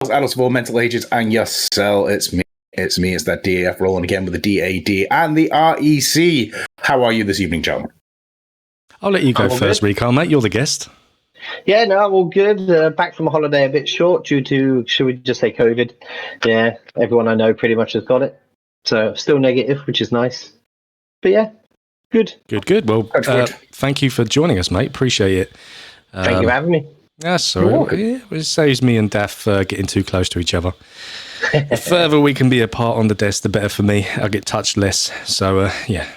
Adults of all mental ages, and yourself. It's me. It's that DAF rolling again with the DAD and the REC. How are you this evening, John? I'll let you go first, Rico, mate. You're the guest. Yeah, no, I'm all good. Back from a holiday a bit short due to, should we just say COVID? Yeah, everyone I know pretty much has got it. So still negative, which is nice. But yeah, good. Good. Well, thank you for joining us, mate. Appreciate it. Thank you for having me. Yeah, sorry. It saves me and Daff getting too close to each other. The further we can be apart on the desk, the better for me. I get touched less. So, yeah.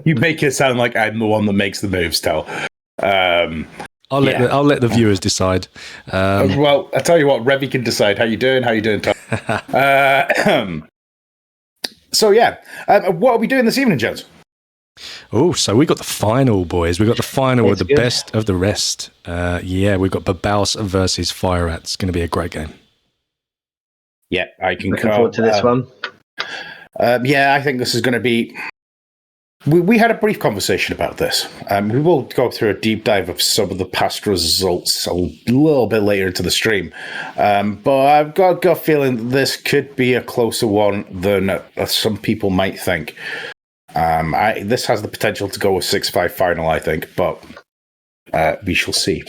You make it sound like I'm the one that makes the moves, Tel. I'll let the viewers decide. Well, I tell you what, Revy can decide. How you doing, Tom? So yeah, what are we doing this evening, Jones? Oh, so we got the final, boys. We got the final of the best of the rest. Yeah, we've got Babaus versus Fire Rats. It's going to be a great game. Yeah, I can looking forward to this one. Yeah, I think this is going to be. We had a brief conversation about this. We will go through a deep dive of some of the past results a little bit later into the stream. But I've got a gut feeling that this could be a closer one than some people might think. This has the potential to go a 6-5 final, I think, but we shall see.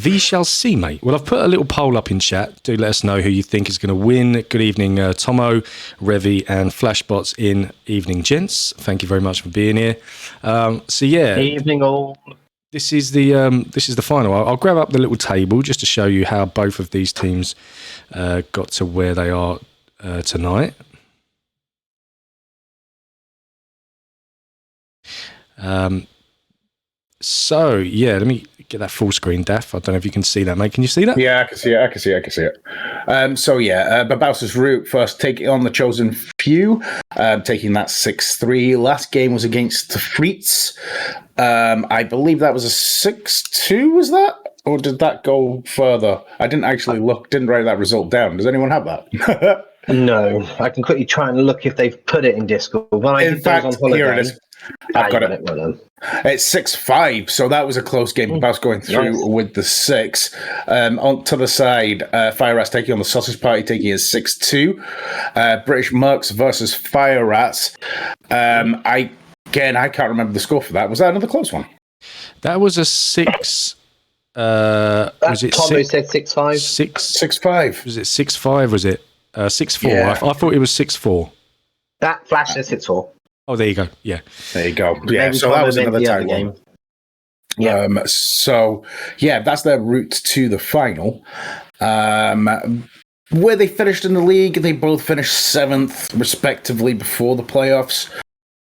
We shall see, mate. Well, I've put a little poll up in chat. Do let us know who you think is going to win. Good evening, Tomo, Revy, and Flashbots in evening, gents. Thank you very much for being here. So yeah, evening all. This is the final. I'll grab up the little table just to show you how both of these teams got to where they are tonight. So yeah, let me get that full screen, Daff. I don't know if you can see that, mate. Can you see that? Yeah, I can see it. So yeah, Babaus' route first taking on the Chosen Few, taking that 6-3. Last game was against the Freets. I believe that was a 6-2, was that? Or did that go further? I didn't actually didn't write that result down. Does anyone have that? No, I can quickly try and look if they've put it in Discord. In fact, here it is. I've got it. Well, it's 6-5, so that was a close game. Babaus going through with the 6. On to the side, Fire Rats taking on the Sausage Party, taking a 6-2. British Mercs versus Fire Rats. I can't remember the score for that. Was that another close one? That was a 6. Was it Tomo said 6-5? 6-5. Was it 6-5? Was it 6-4? Yeah. I thought it was 6-4. That Flash said 6-4. Oh, there you go. Yeah. There you go. Yeah, maybe so that was another time game. Yeah. So, yeah, that's their route to the final. Where they finished in the league, they both finished 7th, respectively, before the playoffs.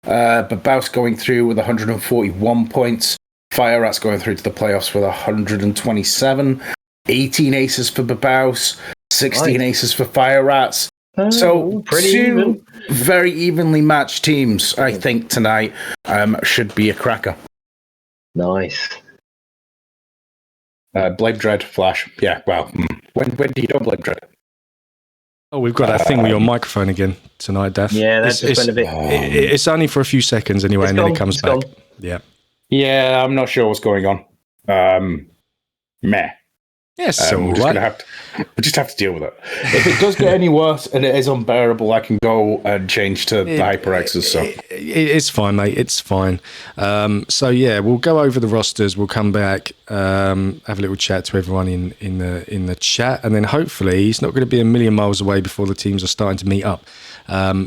Babaus going through with 141 points. Fire Rats going through to the playoffs with 127. 18 aces for Babaus, 16 aces for Fire Rats. So two very evenly matched teams, I think, tonight should be a cracker. Nice. Blade Dread, Flash. Yeah, well, when do you don't Blade Dread? Oh, we've got that thing with your microphone again tonight, Daff. Yeah, that's just been a bit. It's only for a few seconds anyway, and then it comes back. Gone. Yeah. Yeah, I'm not sure what's going on. Meh. Yes, so we'll just have to deal with it. If it does get any worse and it is unbearable, I can go and change to the HyperXs. So it's fine, mate. It's fine. So yeah, we'll go over the rosters. We'll come back, have a little chat to everyone in the chat, and then hopefully it's not going to be a million miles away before the teams are starting to meet up.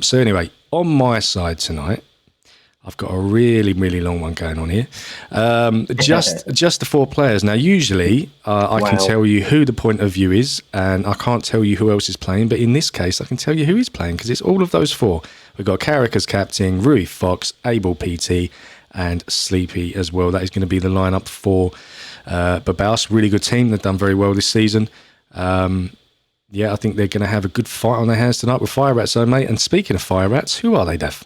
So anyway, on my side tonight, I've got a really, really long one going on here. Just the 4 players. Now, usually I can tell you who the point of view is, and I can't tell you who else is playing. But in this case, I can tell you who is playing because it's all of those 4. We've got Carrick as captain, Rui Fox, Abel PT, and Sleepy as well. That is going to be the lineup for Babaus. Really good team. They've done very well this season. Yeah, I think they're going to have a good fight on their hands tonight with Fire Rats, though, mate. And speaking of Fire Rats, who are they, Def?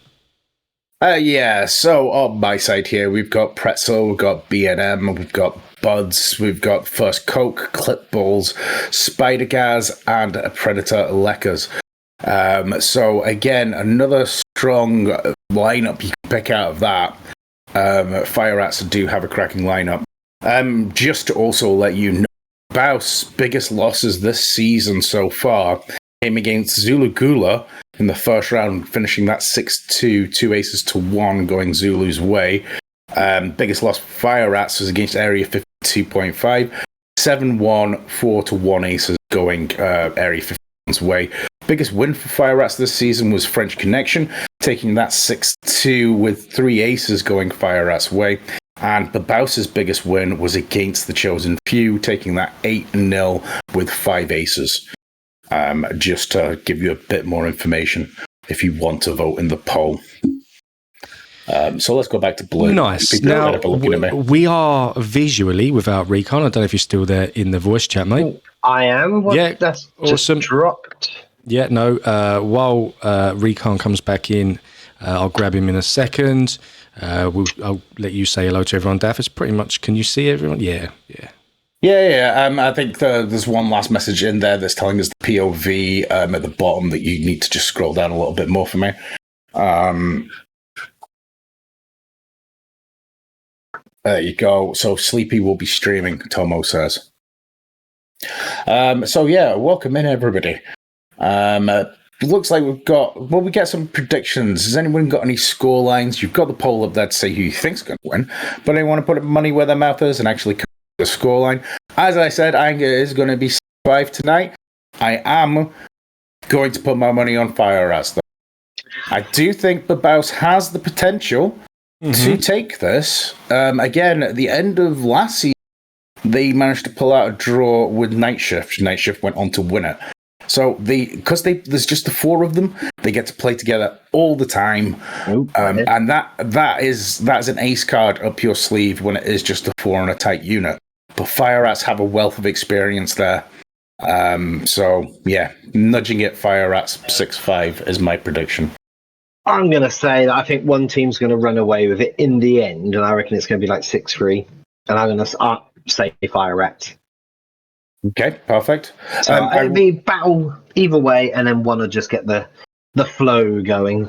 Yeah, so on my side here, we've got Pretzel, we've got B&M, we've got Buds, we've got First Coke, Clip Balls, Spider Gas, and Predator Leckers. So again, another strong lineup you can pick out of that. Fire Rats do have a cracking lineup. Just to also let you know, Babaus' biggest losses this season so far came against Zulu Gula in the first round, finishing that 6-2, 2 aces to 1, going Zulu's way. Biggest loss for Fire Rats was against Area 52.5, 7-1, 4-1 aces, going Area 51's way. Biggest win for Fire Rats this season was French Connection, taking that 6-2 with 3 aces, going Fire Rats' way. And Babaus' biggest win was against the Chosen Few, taking that 8-0 with 5 aces. Just to give you a bit more information if you want to vote in the poll. So let's go back to Blue. Nice. Now, we are visually without Recon. I don't know if you're still there in the voice chat, mate. I am. That's awesome. Just dropped. Yeah, no. While Recon comes back in, I'll grab him in a second. I'll let you say hello to everyone. Daff, it's pretty much, can you see everyone? Yeah. I think there's one last message in there that's telling us the POV at the bottom that you need to just scroll down a little bit more for me. There you go. So Sleepy will be streaming, Tomo says. Welcome in, everybody. Looks like we get some predictions. Has anyone got any score lines? You've got the poll up there to say who you think's going to win, but they want to put money where their mouth is and actually come the scoreline. As I said, I think it is going to be 5 tonight. I am going to put my money on Fire Rats, though. I do think Babaus has the potential to take this. Again, at the end of last season, they managed to pull out a draw with Night Shift. Night Shift went on to win it. So because there's just the 4 of them, they get to play together all the time, and that's an ace card up your sleeve when it is just the 4 on a tight unit. But Fire Rats have a wealth of experience there, nudging it Fire Rats 6-5 is my prediction. I'm going to say that I think one team's going to run away with it in the end, and I reckon it's going to be like 6-3, and I'm going to say Fire Rats. Okay, perfect. So it'll be battle either way, and then one will just get the flow going.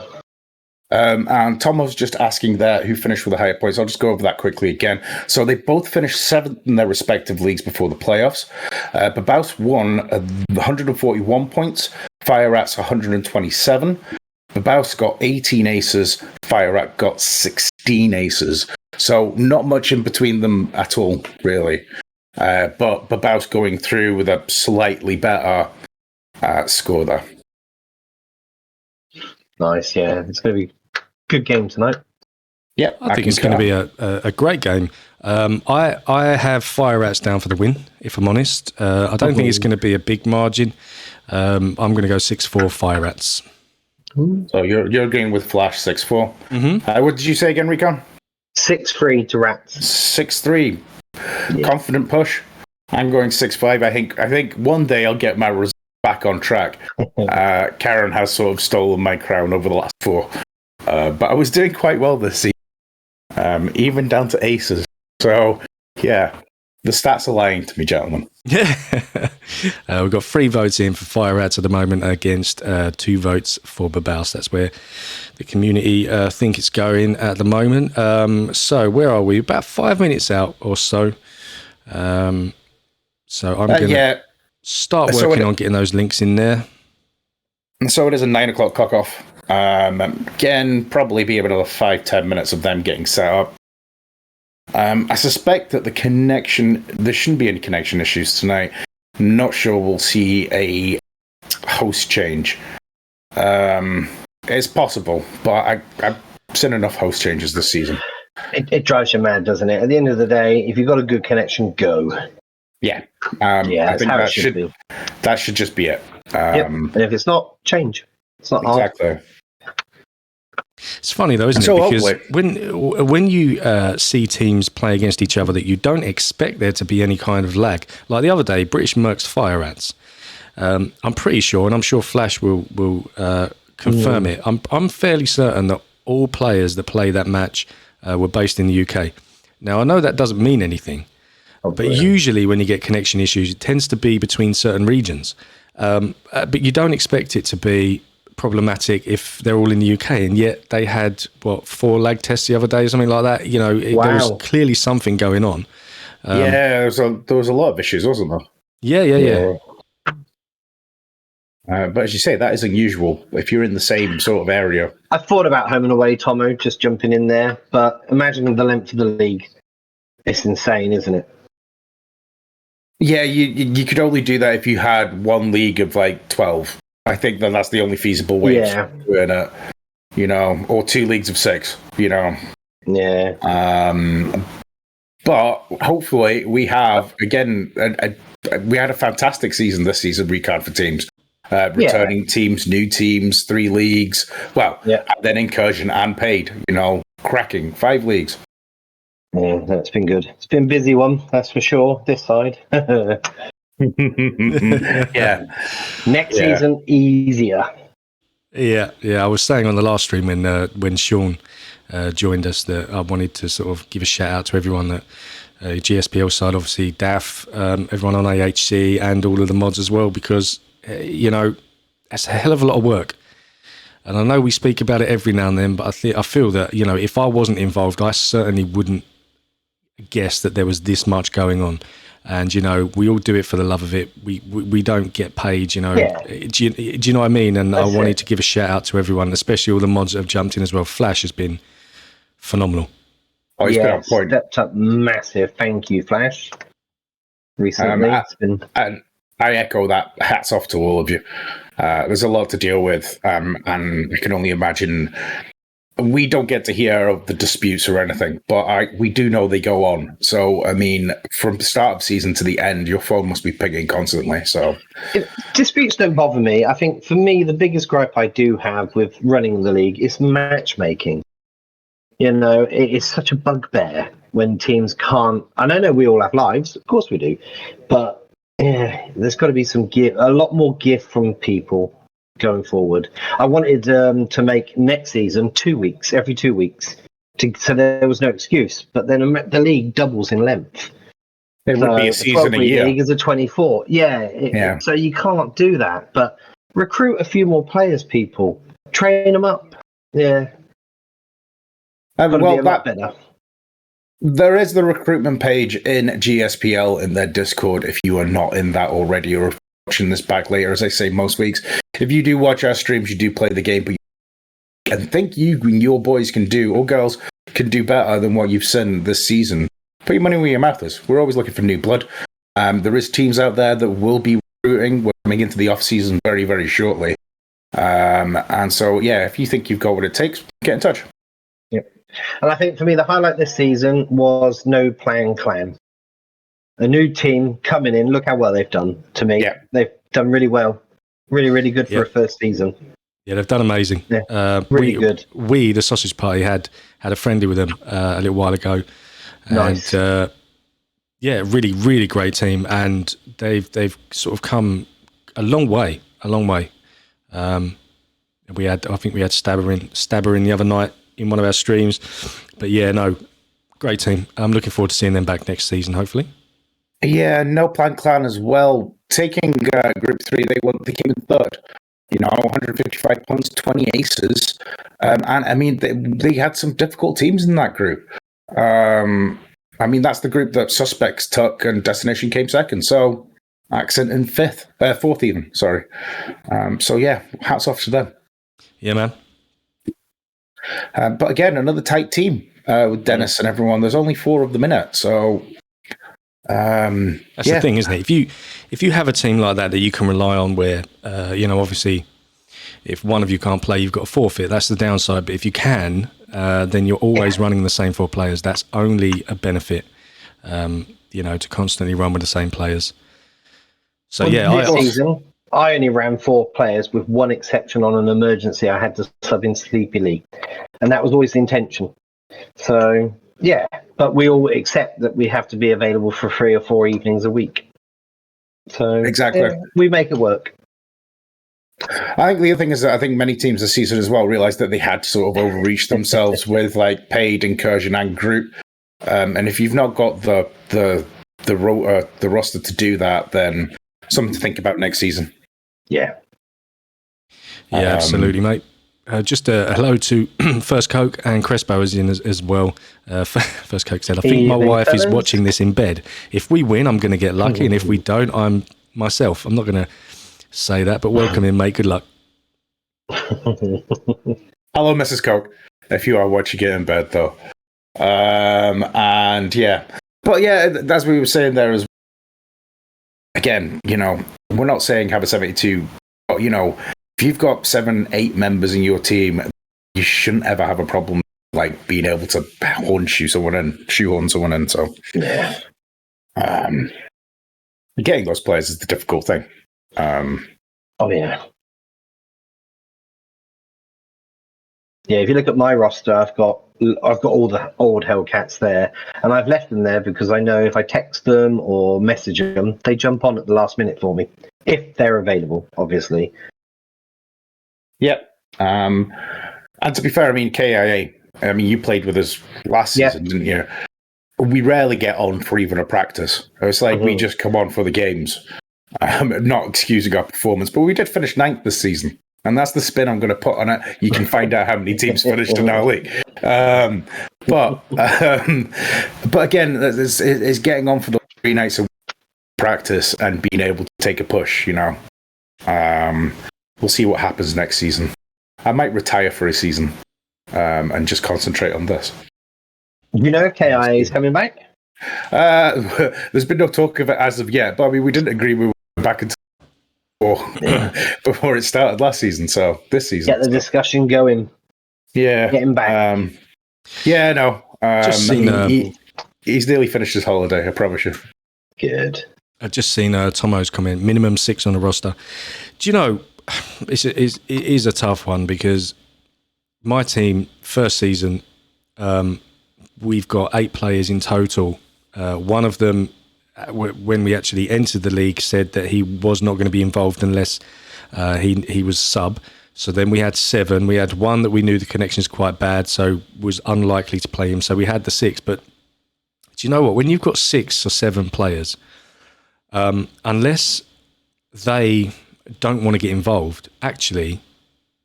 And Tom was just asking there who finished with the higher points. I'll just go over that quickly again. So they both finished 7th in their respective leagues before the playoffs. Babaus won 141 points, Fire Rats 127. Babaus got 18 aces, Fire Rat got 16 aces. So not much in between them at all, really. But Babaus going through with a slightly better score there. Nice, yeah. It's going to be a good game tonight. Yeah, I think it's going to be a great game. I have Fire Rats down for the win, if I'm honest. I don't think it's going to be a big margin. I'm going to go 6-4 Fire Rats. So you're going with Flash 6-4. Mm-hmm. What did you say again, Recon? 6-3 to Rats. 6-3. Yeah. Confident push. I'm going 6-5. I think one day I'll get my results back on track. Karen has sort of stolen my crown over the last 4. But I was doing quite well this season, even down to aces. So, yeah, the stats are lying to me, gentlemen. Yeah. We've got 3 votes in for Fire Rats at the moment against 2 votes for Babaus. That's where the community think it's going at the moment. So where are we? About 5 minutes out or so. So I'm going to start working on getting those links in there. And so it is a 9 o'clock cock-off. Again, probably be about another 5-10 minutes of them getting set up. I suspect that there shouldn't be any connection issues tonight. Not sure we'll see a host change. It's possible, but I've seen enough host changes this season. It drives you mad, doesn't it? At the end of the day, if you've got a good connection, go. Yeah. I think that should just be it. And if it's not, change. It's not exactly. hard. It's funny though, isn't it? Because when you see teams play against each other that you don't expect there to be any kind of lag, like the other day, British Mercs Fire Rats. I'm pretty sure, and I'm sure Flash will confirm it. I'm fairly certain that all players that play that match were based in the UK. Now I know that doesn't mean anything, but usually when you get connection issues, it tends to be between certain regions. But you don't expect it to be problematic if they're all in the UK, and yet they had 4 lag tests the other day or something like that. You know, there was clearly something going on. There was a lot of issues, wasn't there? Yeah. But as you say, that is unusual if you're in the same sort of area. I thought about home and away, Tomo, just jumping in there, but imagine the length of the league. It's insane, isn't it? Yeah, you could only do that if you had one league of like 12. I think that's the only feasible way of doing it, or 2 leagues of 6, Yeah. But hopefully we have, again, we had a fantastic season this season, recard for teams. Returning teams, new teams, 3 leagues. Well, and then incursion and paid, cracking 5 leagues. Yeah, that's been good. It's been a busy one, that's for sure, this side. Yeah. Next season, easier. Yeah. I was saying on the last stream when Sean joined us that I wanted to sort of give a shout out to everyone that GSPL side, obviously DAF, everyone on AHC and all of the mods as well, because, that's a hell of a lot of work. And I know we speak about it every now and then, but I feel that, if I wasn't involved, I certainly wouldn't guess that there was this much going on. And, we all do it for the love of it. We don't get paid, do you know what I mean? And I wanted to give a shout out to everyone, especially all the mods that have jumped in as well. Flash has been phenomenal. Oh, he's been on point. Stepped up massive. Thank you, Flash. Recently, it's been... And I echo that. Hats off to all of you. There's a lot to deal with, and I can only imagine. We don't get to hear of the disputes or anything, but we do know they go on. So, I mean, from the start of season to the end, your phone must be pinging constantly. So, disputes don't bother me. I think for me, the biggest gripe I do have with running the league is matchmaking. It is such a bugbear when teams can't. And I know we all have lives, of course we do, but there's got to be a lot more give from people going forward. I wanted to make next season 2 weeks, every 2 weeks, so there was no excuse. But then the league doubles in length. It would be a season a year. League is a 24. So you can't do that. But recruit a few more players, people. Train them up. Yeah. Better. There is the recruitment page in GSPL in their Discord if you are not in that already or watching this back later, as I say most weeks. If you do watch our streams, you do play the game, but and think you and your boys can do, or girls can do better than what you've seen this season, put your money where your mouth is. We're always looking for new blood. There is teams out there that will be recruiting. We're coming into the off-season very, very shortly. And so, if you think you've got what it takes, get in touch. And I think for me, the highlight this season was No Plan Clan. A new team coming in. Look how well they've done to me. Yeah. They've done really well. Really, really good for a first season. Yeah, they've done amazing. Yeah, really good. We, the Sausage Party, had a friendly with them a little while ago. Nice. And, really, really great team. And they've sort of come a long way. I think we had Stabber in the other night in one of our streams. But great team. I'm looking forward to seeing them back next season, hopefully. Yeah, No Plan Clan as well. Taking Group 3, they came in third. 155 points, 20 aces. And I mean, they had some difficult teams in that group. I mean, that's the group that Suspects took and Destination came second. So Accent in fourth even, sorry. Hats off to them. Yeah, man. But again, another tight team with Dennis and everyone. There's only 4 of them in it, so that's the thing, isn't it? If you have a team like that you can rely on, where obviously, if one of you can't play, you've got to forfeit. That's the downside. But if you can, then you're always running the same 4 players. That's only a benefit, to constantly run with the same players. So this season, I only ran 4 players with one exception on an emergency. I had to sub in Sleepy League, and that was always the intention. So, but we all accept that we have to be available for 3 or 4 evenings a week. So exactly, we make it work. I think the other thing is that I think many teams this season as well realized that they had to sort of overreach themselves with like paid, incursion, and group. And if you've not got the roster to do that, then something to think about next season. Yeah. Yeah, absolutely, mate. Just a hello to First Coke and Crespo is in as well. First Coke said, I think my Evening, wife is fellas. watching this in bed. If we win, I'm going to get lucky. And if we don't, I'm myself. I'm not going to say that, but welcome in, mate. Good luck. Hello, Mrs. Coke. If you are watching it in bed, though. And yeah. But yeah, as we were saying there is, again, you know, we're not saying have a 72, but, you know, if you've got 7, 8 members in your team, you shouldn't ever have a problem like being able to shoehorn someone in. So, Yeah. Getting those players is the difficult thing. Oh yeah. Yeah, if you look at my roster, I've got all the old Hellcats there, and I've left them there because I know if I text them or message them, they jump on at the last minute for me if they're available, obviously. Yep. And to be fair, I mean, KIA, I mean, you played with us last season, didn't you? We rarely get on for even a practice. It's like we just come on for the games. Not excusing our performance, but we did finish 9th this season. And that's the spin I'm going to put on it. You can find out how many teams finished in our league. But again, it's getting on for the 3 nights of practice and being able to take a push, you know. We'll see what happens next season. I might retire for a season and just concentrate on this. You know, KIA is coming back. There's been no talk of it as of yet, but I mean, we didn't agree we were back until before it started last season. So this season, Get the discussion going. Yeah, get him back. Yeah, no. Just seen, he's nearly finished his holiday. I promise you. Good. I've just seen Tomo's comment. Minimum 6 on the roster. Do you know? It is a tough one because my team first season. We've got 8 players in total. One of them, when we actually entered the league, said that he was not going to be involved unless he was sub. So then we had 7. We had one that we knew the connection is quite bad, so was unlikely to play him. So we had the 6. But do you know what? When you've got 6 or 7 players, unless they don't want to get involved, actually,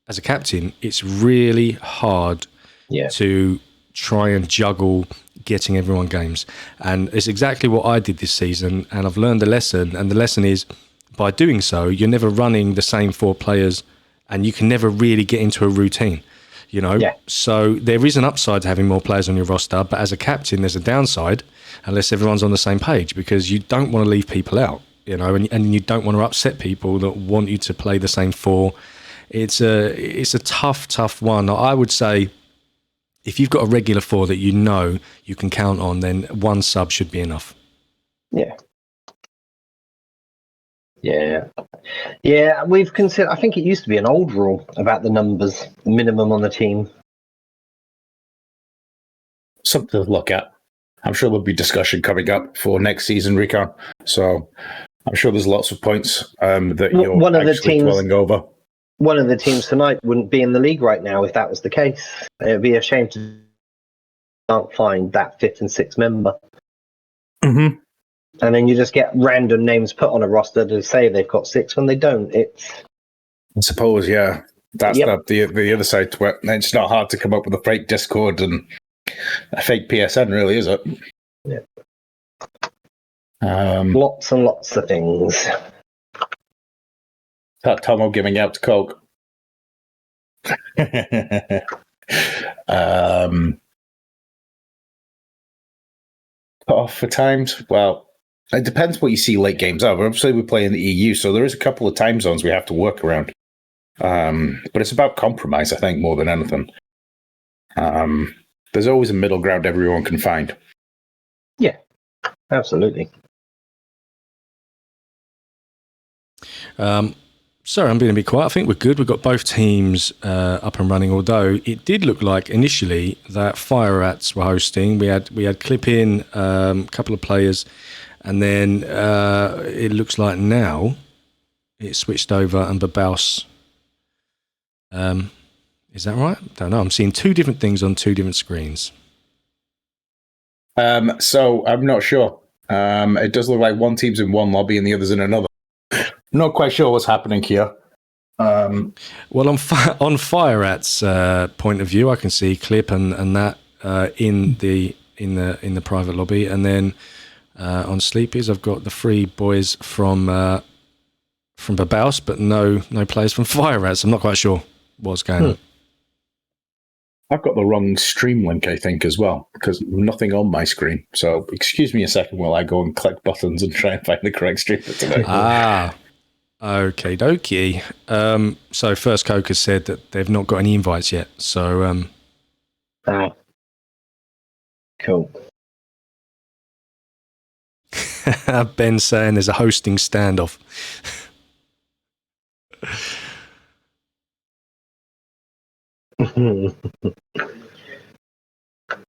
as a captain, it's really hard to try and juggle getting everyone games. And it's exactly what I did this season, and I've learned a lesson, and the lesson is by doing so, you're never running the same 4 players and you can never really get into a routine, you know. So there is an upside to having more players on your roster, but as a captain there's a downside unless everyone's on the same page, because you don't want to leave people out, you know, and you don't want to upset people that want you to play the same 4. It's a tough one. I would say if you've got a regular 4 that you know you can count on, then 1 sub should be enough. Yeah, we've considered. I think it used to be an old rule about the numbers, the minimum on the team. Something to look at. I'm sure there'll be discussion coming up for next season, Recon. So I'm sure there's lots of points that you're dwelling over. One of the teams tonight wouldn't be in the league right now if that was the case. It'd be a shame to not find that 5th and 6th member. Mm-hmm. And then you just get random names put on a roster to say they've got 6 when they don't. I suppose, yeah. That's the other side to it. It's not hard to come up with a fake Discord and a fake PSN, really, is it? Yeah. Lots and lots of things. That Tomo giving out to Coke. Cut off for times. Well, it depends what you see late games are. Obviously, we play in the EU, so there is a couple of time zones we have to work around. But it's about compromise, I think, more than anything. There's always a middle ground everyone can find. Yeah, absolutely. Sorry, I'm being a bit quiet. I think we're good. We've got both teams up and running, although it did look like initially that Fire Rats were hosting. We had Clip in, a couple of players, and then it looks like now it switched over and Babaus. Is that right? I don't know. I'm seeing 2 different things on 2 different screens. So I'm not sure. It does look like one team's in one lobby and the other's in another. Not quite sure what's happening here. Well, on Fire Rat's point of view, I can see Clip and that in the private lobby, and then on Sleepy's, I've got the 3 boys from Babaus, but no players from Fire Rats. I'm not quite sure what's going on. I've got the wrong stream link, I think, as well, because nothing on my screen. So excuse me a second while I go and click buttons and try and find the correct stream for today. Okay, dokie. So First Coke has said that they've not got any invites yet. So cool. Ben's saying there's a hosting standoff.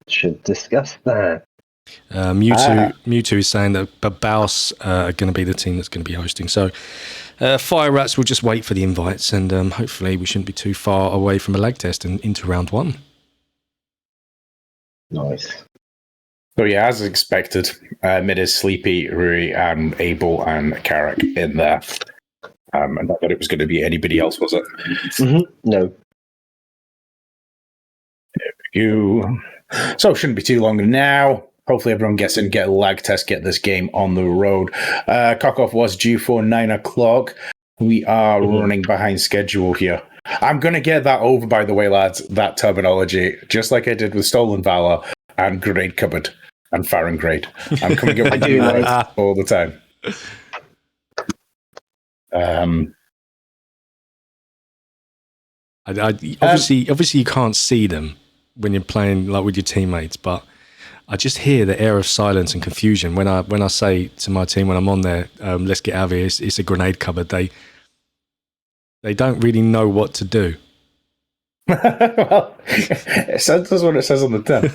Should discuss that. Mewtwo is saying that Babaus are going to be the team that's going to be hosting. So Fire Rats will just wait for the invites, and hopefully we shouldn't be too far away from a lag test and into round 1. Nice. So yeah, as expected, mid is Sleepy, Rui, and Abel and Carrick in there. And not that it was going to be anybody else, was it? No. So it shouldn't be too long now. Hopefully everyone gets in, get a lag test, get this game on the road. Kickoff was due for 9 o'clock. We are running behind schedule here. I'm going to get that over, by the way, lads, that terminology, just like I did with Stolen Valor and Grenade Cupboard and Fahrengrade. I'm coming up with new words all the time. Obviously you can't see them when you're playing like with your teammates, but I just hear the air of silence and confusion when I say to my team when I'm on there, let's get out of here, it's a grenade cupboard. They don't really know what to do. Well, that's what it says on the tin.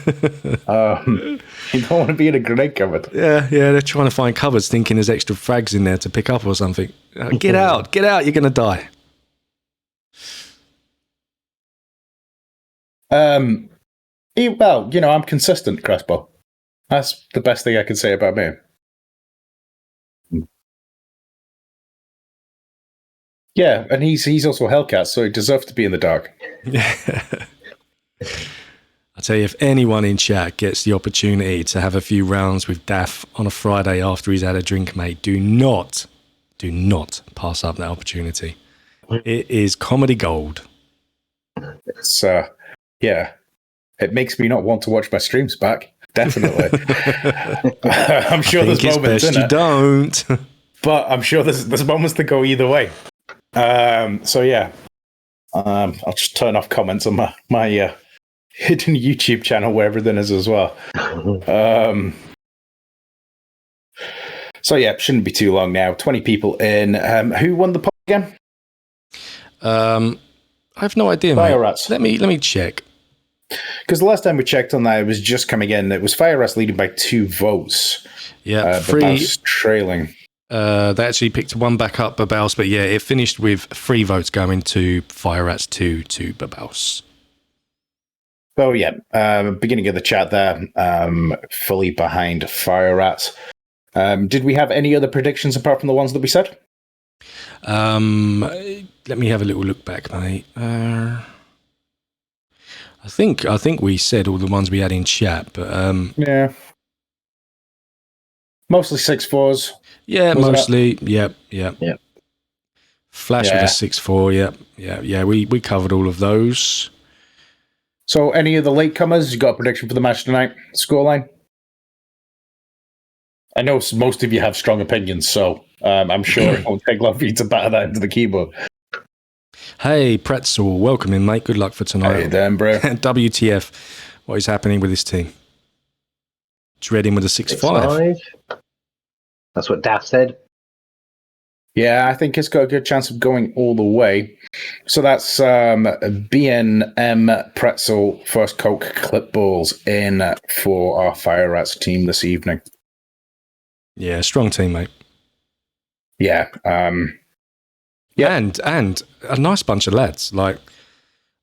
You don't want to be in a grenade cupboard. Yeah, they're trying to find cupboards thinking there's extra frags in there to pick up or something. Get out, you're going to die. Well, I'm consistent, Crespo. That's the best thing I can say about me. Yeah, and he's also a Hellcat, so he deserves to be in the dark. I tell you, if anyone in chat gets the opportunity to have a few rounds with Daff on a Friday after he's had a drink, mate, do not pass up that opportunity. It is comedy gold. It's it makes me not want to watch my streams back. Definitely. I'm sure there's moments in it. You don't. But I'm sure there's moments that go either way. So yeah, I'll just turn off comments on my hidden YouTube channel where everything is as well. So yeah, shouldn't be too long now. 20 people in. Who won the poll again? I have no idea, Fire mate. Rats. Let me check. Because the last time we checked on that, it was just coming in. It was Fire Rats leading by 2 votes. Yeah, Babaus trailing. They actually picked one back up, Babaus, but yeah, it finished with 3 votes going to Fire Rats, 2 to Babaus. Oh yeah, beginning of the chat there, fully behind Fire Rats. Did we have any other predictions apart from the ones that we said? Let me have a little look back, mate. I think we said all the ones we had in chat, but yeah, mostly 6-4s. Yeah, mostly. Yep. Flash with a 6-4. Yeah. We covered all of those. So, any of the latecomers? You got a prediction for the match tonight? Scoreline? I know most of you have strong opinions, so I'm sure it won't take long for you to batter that into the keyboard. Hey, Pretzel, welcome in, mate. Good luck for tonight. Hey, then, bro. WTF? What is happening with this team? Dreading with a 6-5. That's what Daff said. Yeah, I think it's got a good chance of going all the way. So that's BNM Pretzel, First Coke, Clipballs in for our Fire Rats team this evening. Yeah, strong team, mate. Yeah. And a nice bunch of lads. Like,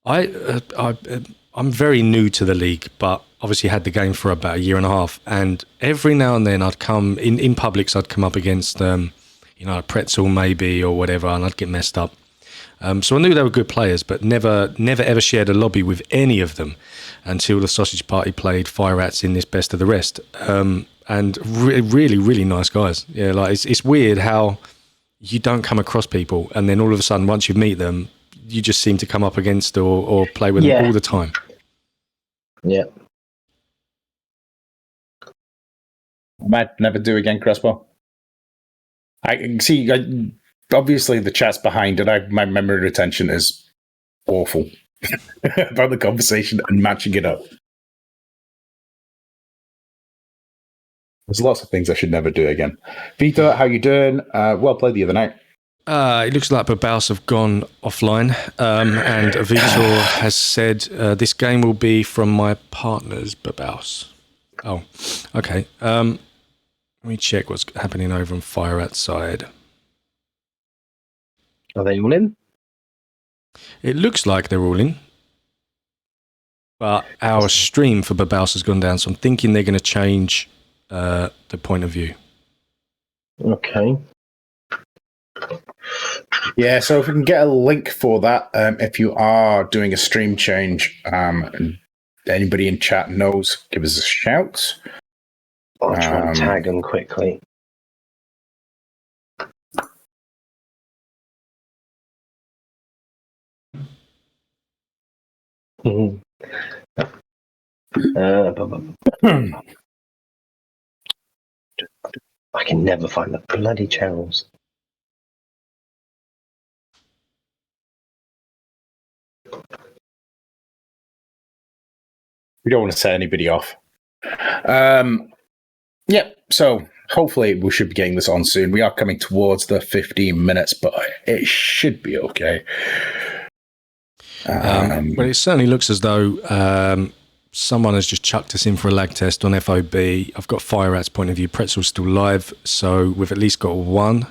I'm very new to the league, but obviously had the game for about a year and a half. And every now and then I'd come in publics. I'd come up against a pretzel maybe or whatever, and I'd get messed up. So I knew they were good players, but never ever shared a lobby with any of them until the Sausage Party played Fire Rats in this Best of the Rest. And really, really nice guys. Yeah, like it's weird how you don't come across people, and then all of a sudden, once you meet them, you just seem to come up against or play with them all the time. Yeah. Might never do again, Crossbow. I can see, obviously, the chat's behind it. My memory retention is awful about the conversation and matching it up. There's lots of things I should never do again. Vito, how you doing? Well played the other night. It looks like Babaus have gone offline, and Vitor has said this game will be from my partners, Babaus. Oh, okay. Let me check what's happening over on Fire Rat's side. Are they all in? It looks like they're all in, but our stream for Babaus has gone down, so I'm thinking they're going to change the point of view. Okay. Yeah, so if we can get a link for that, if you are doing a stream change, and anybody in chat knows, give us a shout. I'll try and tag them quickly. I can never find the bloody channels. We don't want to set anybody off. Yeah, so hopefully we should be getting this on soon. We are coming towards the 15 minutes, but it should be okay. Well, it certainly looks as though someone has just chucked us in for a lag test on FOB. I've got Fire Rat's point of view. Pretzel's still live, so we've at least got one.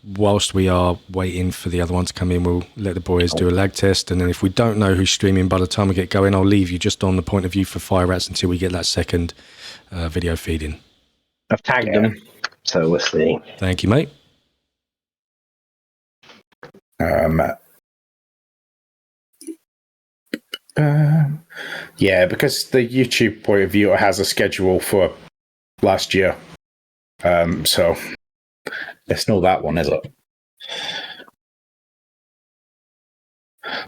Whilst we are waiting for the other one to come in, we'll let the boys do a lag test, and then if we don't know who's streaming by the time we get going, I'll leave you just on the point of view for Fire Rats until we get that second video feed in. I've tagged them, so we'll see. Thank you, mate. Yeah, because the YouTube point of view has a schedule for last year. So it's not that one, is it?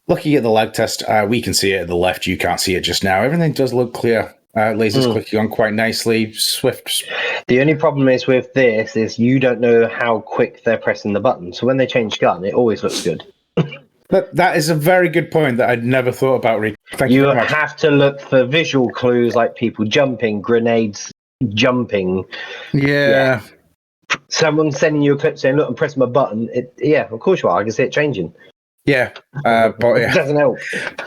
Looking at the lag test, we can see it at the left. You can't see it just now. Everything does look clear. Lasers clicking on quite nicely. Swift. The only problem is with this is you don't know how quick they're pressing the button. So when they change gun, it always looks good. That is a very good point that I'd never thought about, Rick. Thank you very much. have to look for visual clues like people jumping, grenades jumping. Yeah. Someone sending you a clip saying, look, I'm pressing my button. Of course you are. I can see it changing. Yeah. But It doesn't help.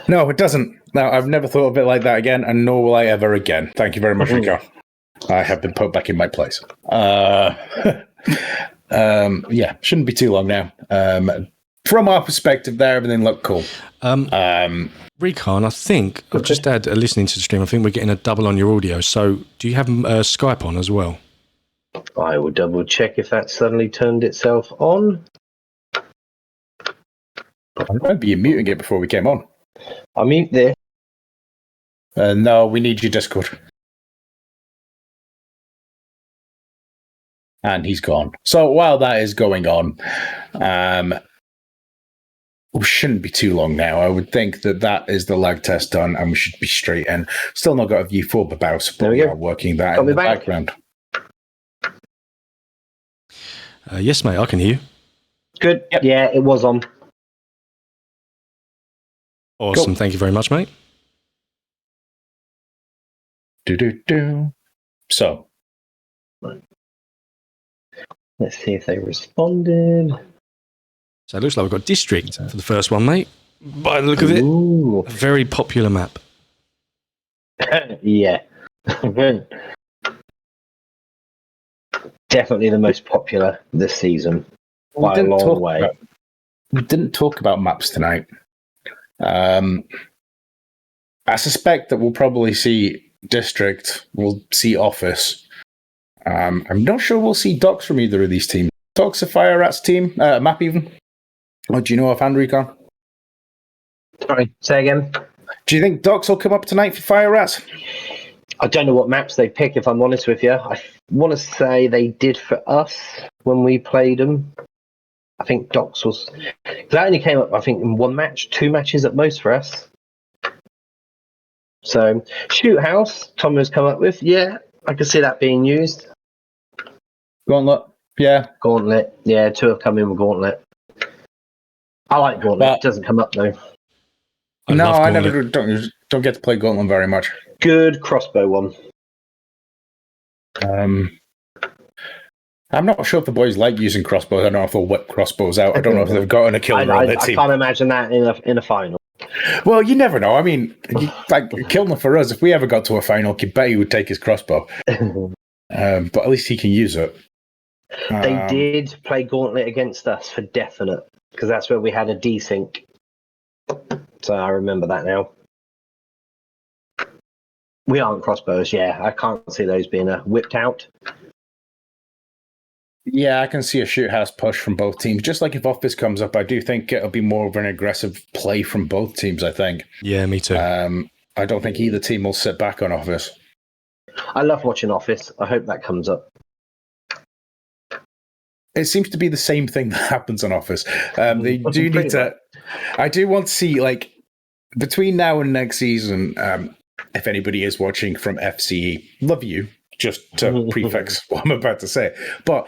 No, it doesn't. No, I've never thought of it like that again, and nor will I ever again. Thank you very much, Rico. I have been put back in my place. Shouldn't be too long now. From our perspective there, everything looked cool. Recon, I think, I've just had listening to the stream, I think we're getting a double on your audio. So do you have Skype on as well? I will double check if that suddenly turned itself on. I remember you muting it before we came on. I'll mute this. No, we need your Discord. And he's gone. So while that is going on, we shouldn't be too long now. I would think that is the lag test done, and we should be straight in. Still not got a view for Babaus, but we are working that in the background. Yes, mate, I can hear you. Good. Yep. Yeah, it was on. Awesome. Cool. Thank you very much, mate. So. Let's see if they responded. So it looks like we've got District for the first one, mate. By the look of it, a very popular map. Yeah. Definitely the most popular this season. By a long way. We didn't talk about maps tonight. I suspect that we'll probably see District, we'll see Office. I'm not sure we'll see Docs from either of these teams. Docs a Fire Rats team, map even? Oh, do you know offhand, Recon? Sorry, say again. Do you think Docs will come up tonight for Fire Rats? I don't know what maps they pick, if I'm honest with you. I want to say they did for us when we played them. I think Docs was... That only came up, I think, in one match, 2 matches at most for us. So, Shoot House, Tom has come up with. Yeah, I can see that being used. Gauntlet. Yeah. Gauntlet. Yeah, 2 have come in with Gauntlet. I like Gauntlet. But- It doesn't come up, though. I no, love I Gauntlet. never don't get to play Gauntlet very much. Good crossbow one. I'm not sure if the boys like using crossbows. I don't know if they'll whip crossbows out. I don't know if they've got a killer on their I team. can't imagine that in a final. Well, you never know. I mean, like Kilner for us, if we ever got to a final, I bet he would take his crossbow. But at least he can use it. They did play Gauntlet against us for definite, because that's where we had a desync. So I remember that now. We aren't crossbows, yeah. I can't see those being whipped out. Yeah, I can see a shoot house push from both teams. Just like if Office comes up, I do think it'll be more of an aggressive play from both teams, I think. Yeah, me too. I don't think either team will sit back on Office. I love watching Office. I hope that comes up. It seems to be the same thing that happens on Office. They do need to... I do want to see, like, between now and next season, if anybody is watching from FCE, love you, just to prefix what I'm about to say. But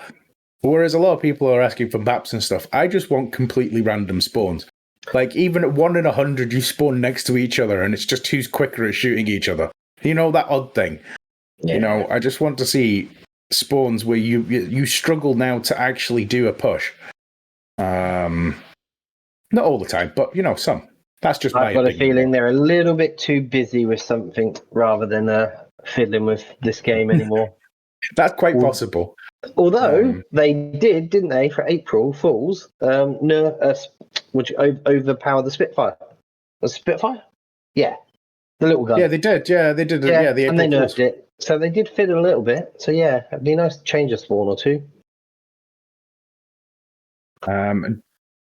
whereas a lot of people are asking for maps and stuff, I just want completely random spawns. Like, even at 1 in 100, you spawn next to each other, and it's just who's quicker at shooting each other. You know, that odd thing. Yeah. You know, I just want to see spawns where you struggle now to actually do a push. Not all the time, but, you know, some. That's just my opinion. I've got a feeling they're a little bit too busy with something rather than fiddling with this game anymore. That's quite possible. Although they did, didn't they, for April Fools, would you overpower the Spitfire? The Spitfire? Yeah. The little gun. Yeah, they did. Yeah, they did. Yeah, the and they April nerfed it. So they did fiddle a little bit. So yeah, it'd be nice to change a spawn or two.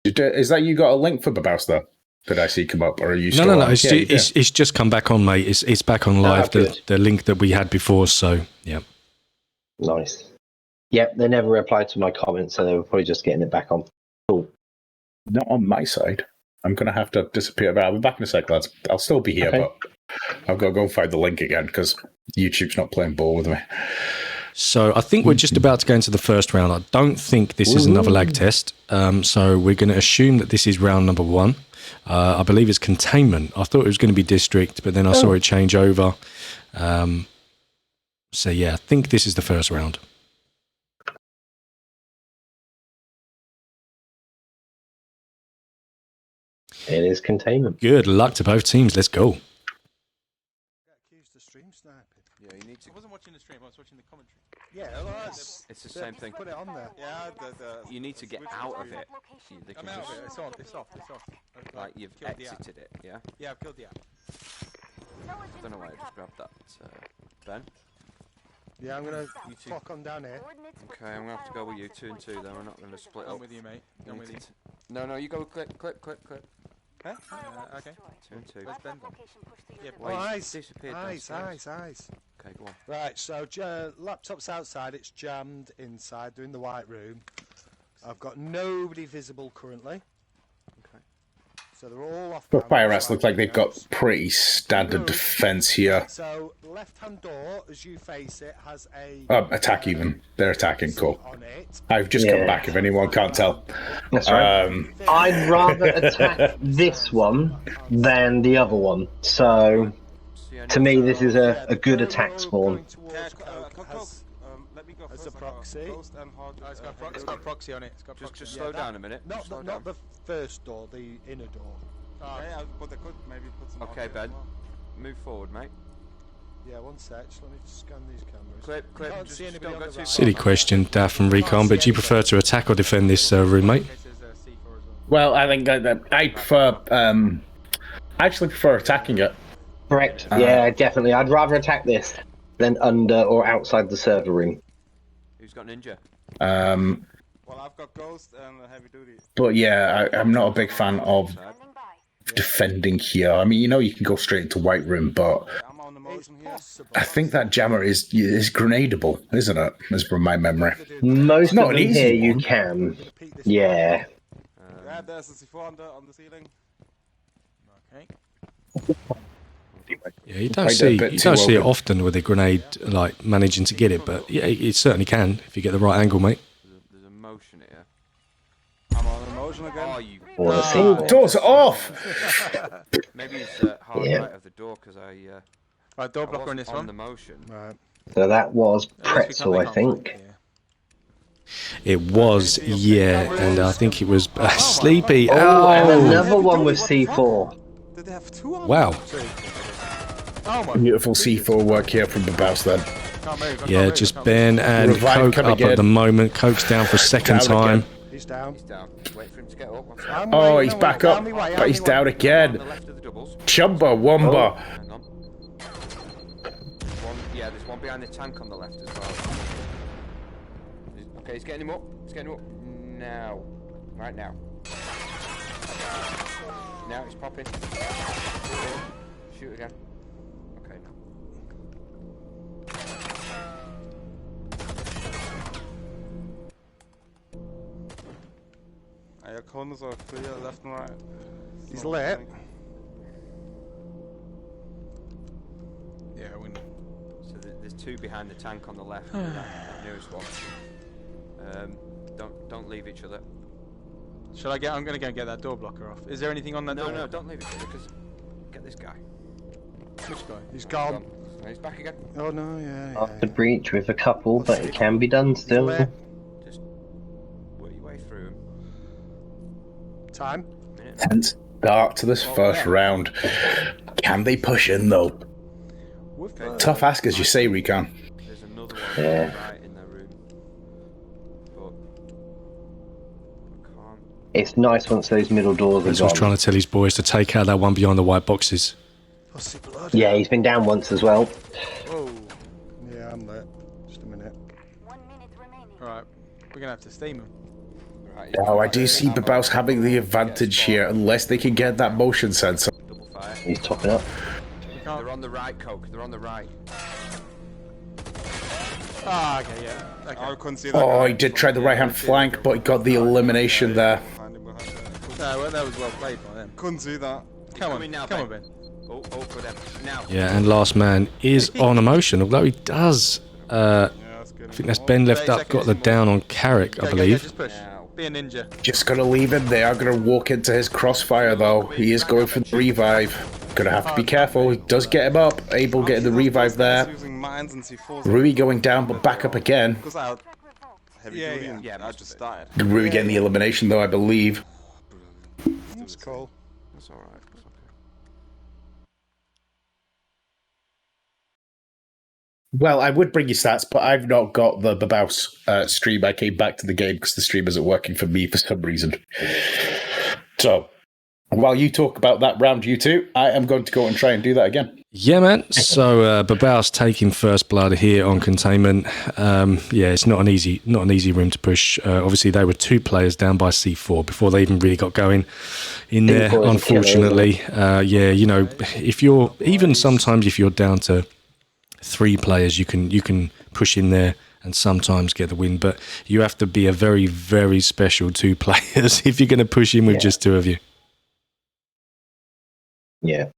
Is that you got a link for Babaus though? Did I see come up, or are you? No. It's just come back on, mate. It's back on live. The link that we had before. So yeah. Nice. Yep, they never replied to my comments, so they were probably just getting it back on. Cool. Not on my side. I'm gonna have to disappear, but I'll be back in a sec, lads. I'll still be here, but I've got to go find the link again because YouTube's not playing ball with me. So I think we're just about to go into the first round. I don't think this is another lag test. So we're going to assume that this is round number 1. I believe it's containment. I thought it was going to be district, but then I saw it change over. So yeah, I think this is the first round. It is containment. Good luck to both teams. Let's go. Yeah, you need to. I wasn't watching the stream, I was watching the commentary. Yeah, well, it's the same thing. Put it on there. Yeah, You need to get out of it. They I'm can out just, of it. It's off. It's off. It's off. Okay. like you've Killed the app. exited it. Yeah. Yeah, I've killed the app. Don't know why I just grabbed that. Ben. Yeah, I'm gonna You two. clock on down here. Okay, I'm gonna have to go with you 2 and 2. Then we're not gonna split I'm up. with you, mate. I'm with you. No, you go clip. Huh? Okay. 2 and 2. Where's Ben gone? Yeah, Oh, Wait, eyes, disappeared eyes. downstairs. Okay, go on. Right, so laptop's outside, it's jammed inside, they're in the white room. I've got nobody visible currently. Okay. So they're all off. The Fire Rats look like they've got pretty standard defense here. So left-hand door, as you face it, has a Attack even. They're attacking. Cool. on it. I've just come back. If anyone can't tell. That's right. I'd rather attack this one than the other one. So to me, this is a good attack spawn. Let me go As first. a proxy. Ghost and hard. It's got proxy on it. It's got proxy. Just slow down a minute. Not Slow the, down. not the first door, the inner door. Yeah, but they could maybe put some. Okay, Ben. Move forward, mate. Yeah, one sec. Let me just scan these cameras. Clip. Can't Just see anybody don't on go the too right. far. Silly question, Daff and Recon, but do you prefer to attack or defend this room, mate? Well, I think I prefer. I actually prefer attacking it. Correct. Yeah, definitely. I'd rather attack this than under or outside the server room. Who's got ninja? Well, I've got Ghost and Heavy Duty. But yeah, I'm not a big fan of defending here. I mean, you can go straight into White Room, but I'm on the motion here. I think that jammer is grenadable, isn't it? As from my memory. Most not of an them easy here you one. can. Yeah. Yeah, there's a C4 on the ceiling. Okay. Yeah, you don't Played see a bit you too don't see it open. often with a grenade like managing to get it, but yeah, it certainly can if you get the right angle, mate. There's a motion here. I'm on the motion again. Oh, you. Or the Ah, single. Doors are off! Maybe it's hard Yeah. right of the door because I Right, door I blocker on wasn't this on one. the motion. Right. So that was At least we can't- Pretzel, they I can't think. fight here. It was, yeah, and I think it was Sleepy. Oh, and Oh, another one with C4. Did they have two on? wow. Oh my. Beautiful C4 work here from Babaus then. Can't move, I can't Yeah, move, just I can't Ben and Revive Coke coming up at in. the moment. Coke's down for a second Down time. again. He's down. He's down. Wait for him to get up. One second. I'm Oh, waiting, he's I'm back waiting. up, Out me way, but out he's me down way. On again. the left of the doubles. Chumba Wumba. Hang on. There's one behind the tank on the left as well. Okay, he's getting him up. He's getting him up now. Right now. Now he's popping. Shoot again. Okay, no. Your corners are clear, left and right. He's Not lit. happening. Yeah, we know. So there's two behind the tank on the left. that nearest one. Don't leave each other. Shall I get? I'm gonna go and get that door blocker off. Is there anything on that door? No, don't leave each other because get this guy. Which guy? He's gone. No, he's back again. Oh no, yeah. After breach with a couple, but it can be done still. lit. Just work your way through him. Time. Minute. Tense start to this first round. Can they push in though? Okay. Tough ask, as you say, Recon. There's another one Yeah. right in their room. But I can't. It's nice once those middle doors That's are what I was gone. trying to tell his boys to take out that one behind the white boxes. Pussy blood. Yeah, he's been down once as well. Whoa. Yeah, I'm lit. Just a minute. Right. We're gonna have to steam him. Right, Oh, I do see Babaus having the advantage here, unless they can get that motion sensor. Double fire. He's topping up. We can't. They're on the right, Coke. They're on the right. Ah, okay, yeah. Okay. I couldn't see that. Oh, guy. he did try the right-hand flank, but he got the elimination there. Behind him, behind him. No, well, that was well played by them. Couldn't see that. Come on, coming now, come on, Ben. Ben. Oh, for them. Now. Yeah, and last man is on emotion, although he does. Yeah, that's good. I think that's Ben left up, got the down on Carrick, I Go, believe. just push. Now. Be a ninja. Just gonna leave him. They are gonna walk into his crossfire, though. He is going for the revive. Gonna have to be careful. He does get him up. Abel getting the revive there. Using mines and C4s. Rui going down, but back up again. Because I had heavy Yeah, duty yeah. and Yeah, I most just of it. started. Rui getting the elimination, though, I believe. That's cool. That's alright. That's okay. Well, I would bring you stats, but I've not got the Babaus stream. I came back to the game because the stream isn't working for me for some reason. So, while you talk about that round, you two, I am going to go and try and do that again. Yeah, man. So Babaus taking first blood here on containment. Yeah, it's not an easy room to push. Obviously, they were 2 players down by C4 before they even really got going in there. C4 is a Unfortunately, yeah, you know, if you're even sometimes if you're down to 3 players, you can push in there and sometimes get the win. But you have to be a very, very special 2 players if you're going to push in with just 2 of you. Yeah.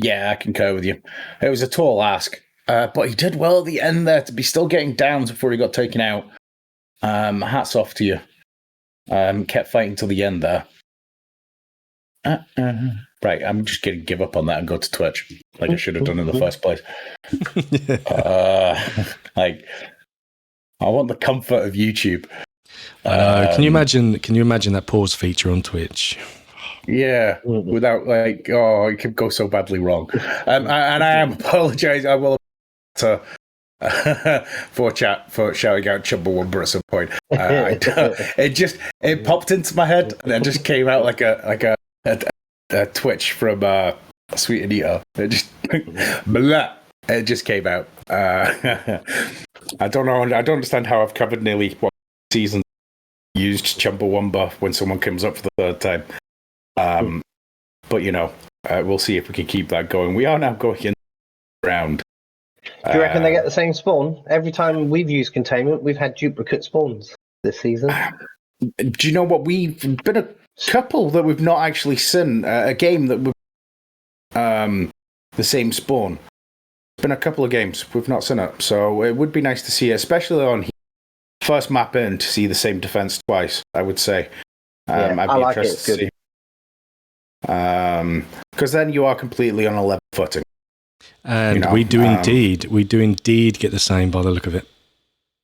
Yeah, I concur with you. It was a tall ask, but he did well at the end there to be still getting downs before he got taken out. Hats off to you. Kept fighting till the end there. Right, I'm just going to give up on that and go to Twitch, like I should have done in the first place. Like, I want the comfort of YouTube. Can you imagine that pause feature on Twitch? Yeah, without like, oh, it could go so badly wrong. And I am apologise. I will to for shouting out Chumbawamba at some point. It popped into my head and it just came out like a twitch from Sweet Anita. It just blah. It just came out. I don't know. I don't understand how I've covered nearly what seasons used Chumbawamba when someone comes up for the third time. But we'll see if we can keep that going. We are now going in round. Do you reckon they get the same spawn? Every time we've used containment, we've had duplicate spawns this season. Do you know what? We've been a couple that we've not actually seen a game that we've the same spawn. It's been a couple of games we've not seen it, so it would be nice to see, especially on first map in, to see the same defense twice. I would say. I'd be I like it. interested It's good. to see. Because then you are completely on a level footing. And we do indeed get the same by the look of it.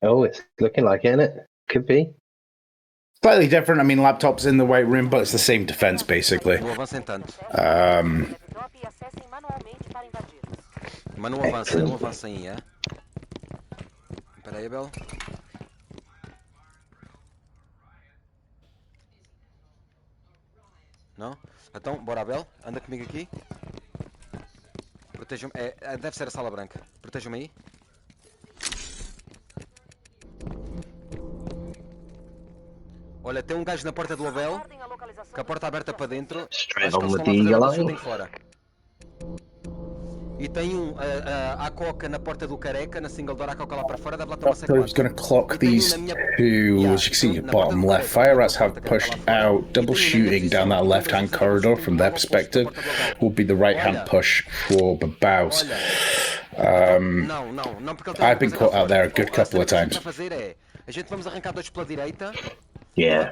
Oh, it's looking like it, isn't it? Could be. Slightly different. I mean, laptops in the white room, but it's the same defense, basically. Não avancem tanto. Mas não avancem, é? Espera aí, Abel. Não? Então, bora, Abel. Anda comigo aqui. Protejam-me. Deve ser a sala branca. Protejam-me aí. Olha, tem um gajo na porta do Abel. Com a porta aberta para dentro. Straight Acho que on eles the estão lá a fazer eagle um eye. shooting fora. E tem a Coca na porta do Careca, na single door, a Coca lá para fora, deve lá ter uma Doctor's C4. going to clock these two, as you can see, bottom left. Fire rats have pushed out, double shooting down that left-hand corridor from their perspective. Will be the right-hand push for Babaus. I've been caught out there a good couple of times. A gente vamos arrancar dois pela direita. Yeah.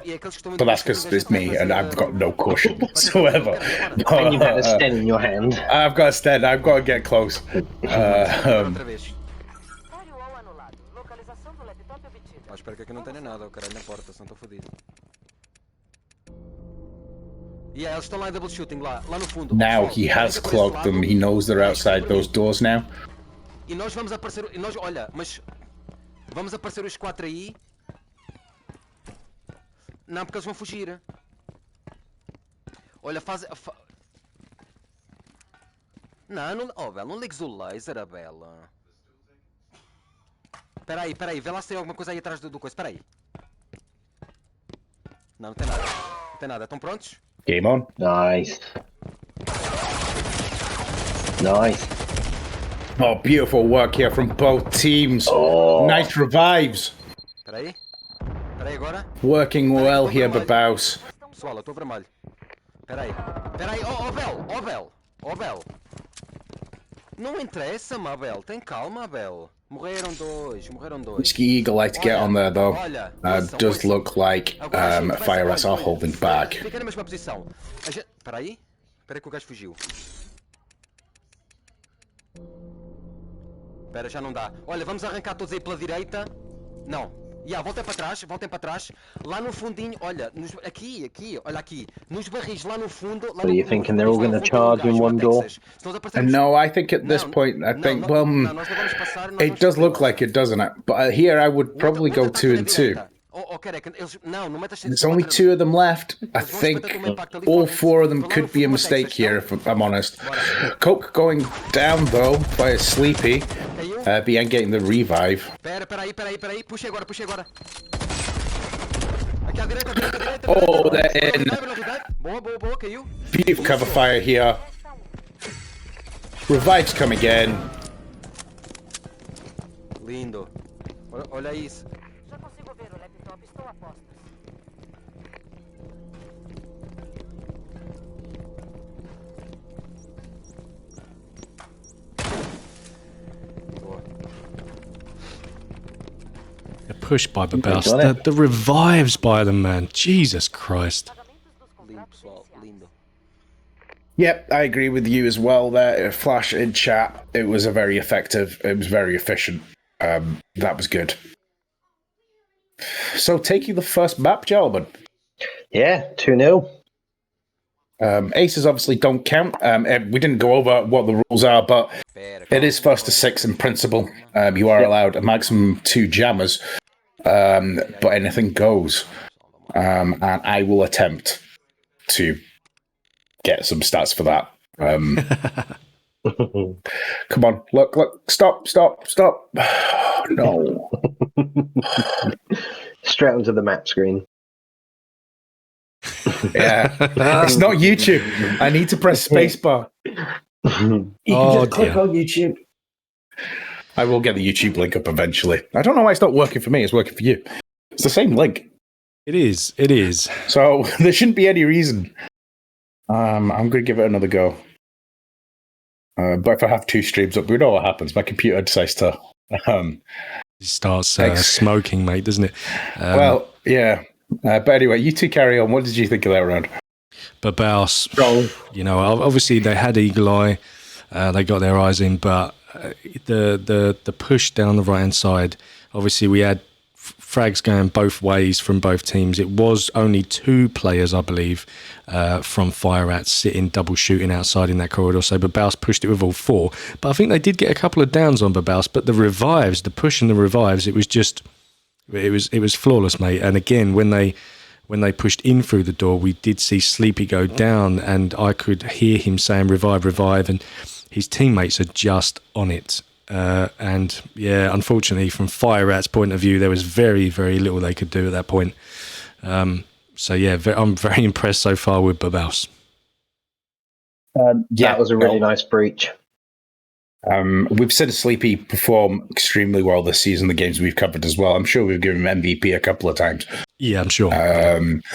But that's because it's me and I've got no caution whatsoever. And you've had a sten in your hand. I've got a stand, I've got to get close. Outra vez. Espero que aqui não tenha nada, o caralho na porta, senão estou fodido. Yeah, eles estão lá em double shooting, lá no fundo. Now he has clocked them, he knows they're outside those doors now. E nós vamos aparecer, olha, mas vamos aparecer os quatro aí. Não, porque eles vão fugir. Olha, não, Bela, não ligues o laser, a Bela. Espera aí, vê lá se tem alguma coisa aí atrás do coisa, espera aí. Não tem nada, não tem nada, estão prontos? Game on. Nice. Nice. Oh, beautiful work here from both teams. Nice revives. Espera aí agora. Working well here, Babaus. Pessoal, eu estou vermelho. Espera aí, Bel. Não interessa, Abel, tem calma, Abel. Morreram dois. Risky Eagle like to get on there though. Does look like Fire Rats are holding back. Fica na mesma posição. Espera aí que o gajo fugiu. Espera, já não dá. Olha, vamos arrancar todos aí pela direita. Não. Voltem para trás. Lá no fundinho, olha, aqui, olha aqui. Nos barris lá no fundo. What are you thinking? They're all going to charge in one door? No, I think at this point, it does look like it, doesn't it? But here I would probably go 2 and 2. There's only 2 of them left. I think all 4 of them could be a mistake here, if I'm honest. Coke going down though by a sleepy. BN getting the revive. Peraí, puxa agora. Aqui à direita. Oh, they're in. Boa, caiu. Beautiful cover fire here. Revives come again. Lindo. Olha isso. Já consigo ver o laptop, estou a postos. The push by Babaus. The revives by them, man. Jesus Christ. Lindo, pessoal, lindo. Yep, I agree with you as well there. Flash in chat. It was very effective. It was very efficient. That was good. So taking the first map, gentlemen. Yeah, 2-0. Aces obviously don't count. We didn't go over what the rules are, but it is first to 6 in principle. You are allowed a maximum 2 jammers, but anything goes. And I will attempt to get some stats for that. Come on, look, stop. No. Straight onto the map screen. Yeah. It's not YouTube. I need to press spacebar. You can just click on YouTube. I will get the YouTube link up eventually. I don't know why it's not working for me. It's working for you. It's the same link. It is. So there shouldn't be any reason. I'm going to give it another go. But if I have 2 streams up, we know what happens. My computer decides to... It starts smoking, mate, doesn't it? Well, yeah. But anyway, you two carry on. What did you think of that round? Babaus, obviously they had Eagle Eye. They got their eyes in, but the push down the right-hand side, obviously we had frags going both ways from both teams. It was only 2 players, I believe, from Fire Rats sitting double shooting outside in that corridor. So Babaus pushed it with all 4. But I think they did get a couple of downs on Babaus. But the revives, the push and the revives, it was just, it was flawless, mate. And again, when they pushed in through the door, we did see Sleepy go down, and I could hear him saying revive, and his teammates are just on it. And yeah, unfortunately, from Fire Rat's point of view, there was very, very little they could do at that point. So yeah, I'm very impressed so far with Babaus. That was a really nice breach. We've seen Sleepy perform extremely well this season, the games we've covered as well. I'm sure we've given him MVP a couple of times. Yeah, I'm sure.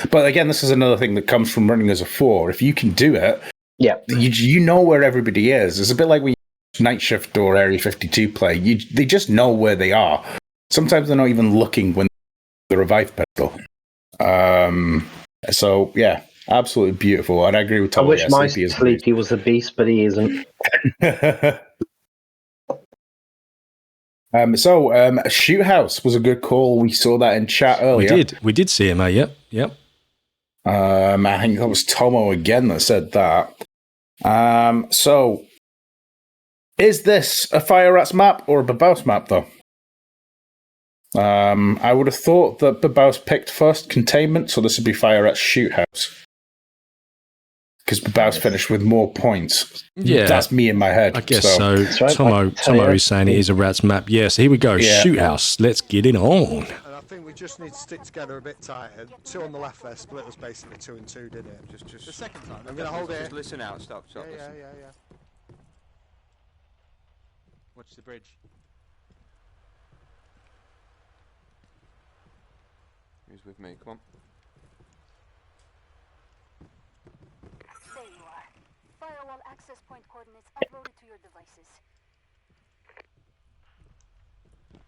But again, this is another thing that comes from running as a 4. If you can do it, yeah, you know where everybody is. It's a bit like when Night Shift or Area 52 play. They just know where they are. Sometimes they're not even looking when the revive pistol. So yeah, absolutely beautiful. And I agree with Tom. I wish my Sleepy was a beast, but he isn't. Shoot House was a good call. We saw that in chat earlier. We did see him, mate. Yep. I think that was Tomo again that said that. So is this a Fire Rats map or a Babaus map, though? I would have thought that Babaus picked first containment, so this would be Fire Rats Shoot House. Because Babaus finished with more points. Yeah. That's me in my head. I guess so. Right, Tomo is saying it is a Rats map. Yeah, so here we go. Yeah. Shoot House. Let's get it on. And I think we just need to stick together a bit tighter. 2 on the left there split us basically 2 and 2, didn't it? Just the second time. I'm going to hold it. Just listen out. Stop. Yeah. Watch the bridge. Who's with me? Come on. There you are. Firewall access point coordinates uploaded to your devices.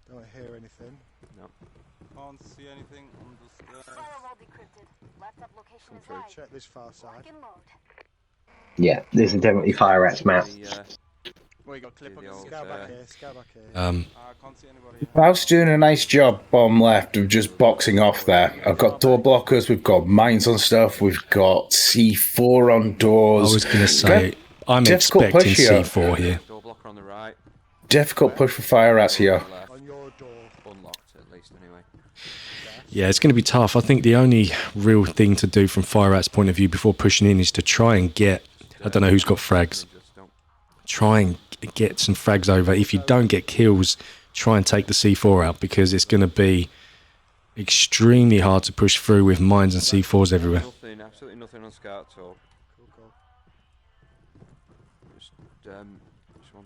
Don't hear anything. No. Can't see anything on the stairs. Firewall decrypted. Laptop location is live. Check this far side. Lock and load. Yeah, this is definitely Fire Rats map. Well, you got clip on the Scout back here. I can't see anybody. Babaus doing a nice job bottom left of just boxing off there. I've got door blockers, we've got mines on stuff, we've got C4 on doors. I was going to say, I'm expecting C4 here. Door blocker on the right. Difficult push for Fire Rats here. On your door. Unlocked at least anyway. Yeah, it's going to be tough. I think the only real thing to do from Fire Rat's point of view before pushing in is to try and get, I don't know who's got frags, try and get some frags over. If you don't get kills, try and take the C4 out, because it's going to be extremely hard to push through with mines and C4s everywhere. Absolutely nothing on scout at all.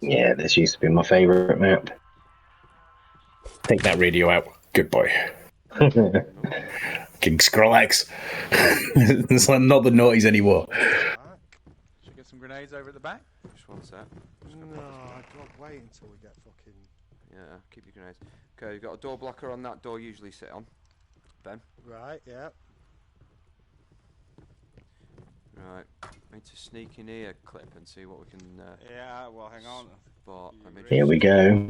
Yeah, this used to be my favourite map. Take that radio out. Good boy. King Skrillex. It's not the naughties anymore. Should we get some grenades over at the back? Just one sec. No, I'd wait until we get fucking... Yeah, keep your grenades. Okay, you've got a door blocker on that door you usually sit on. Ben? Right, yeah. Right. I need to sneak in here, Clip, and see what we can... Yeah, well, hang on. Spot. Here we go.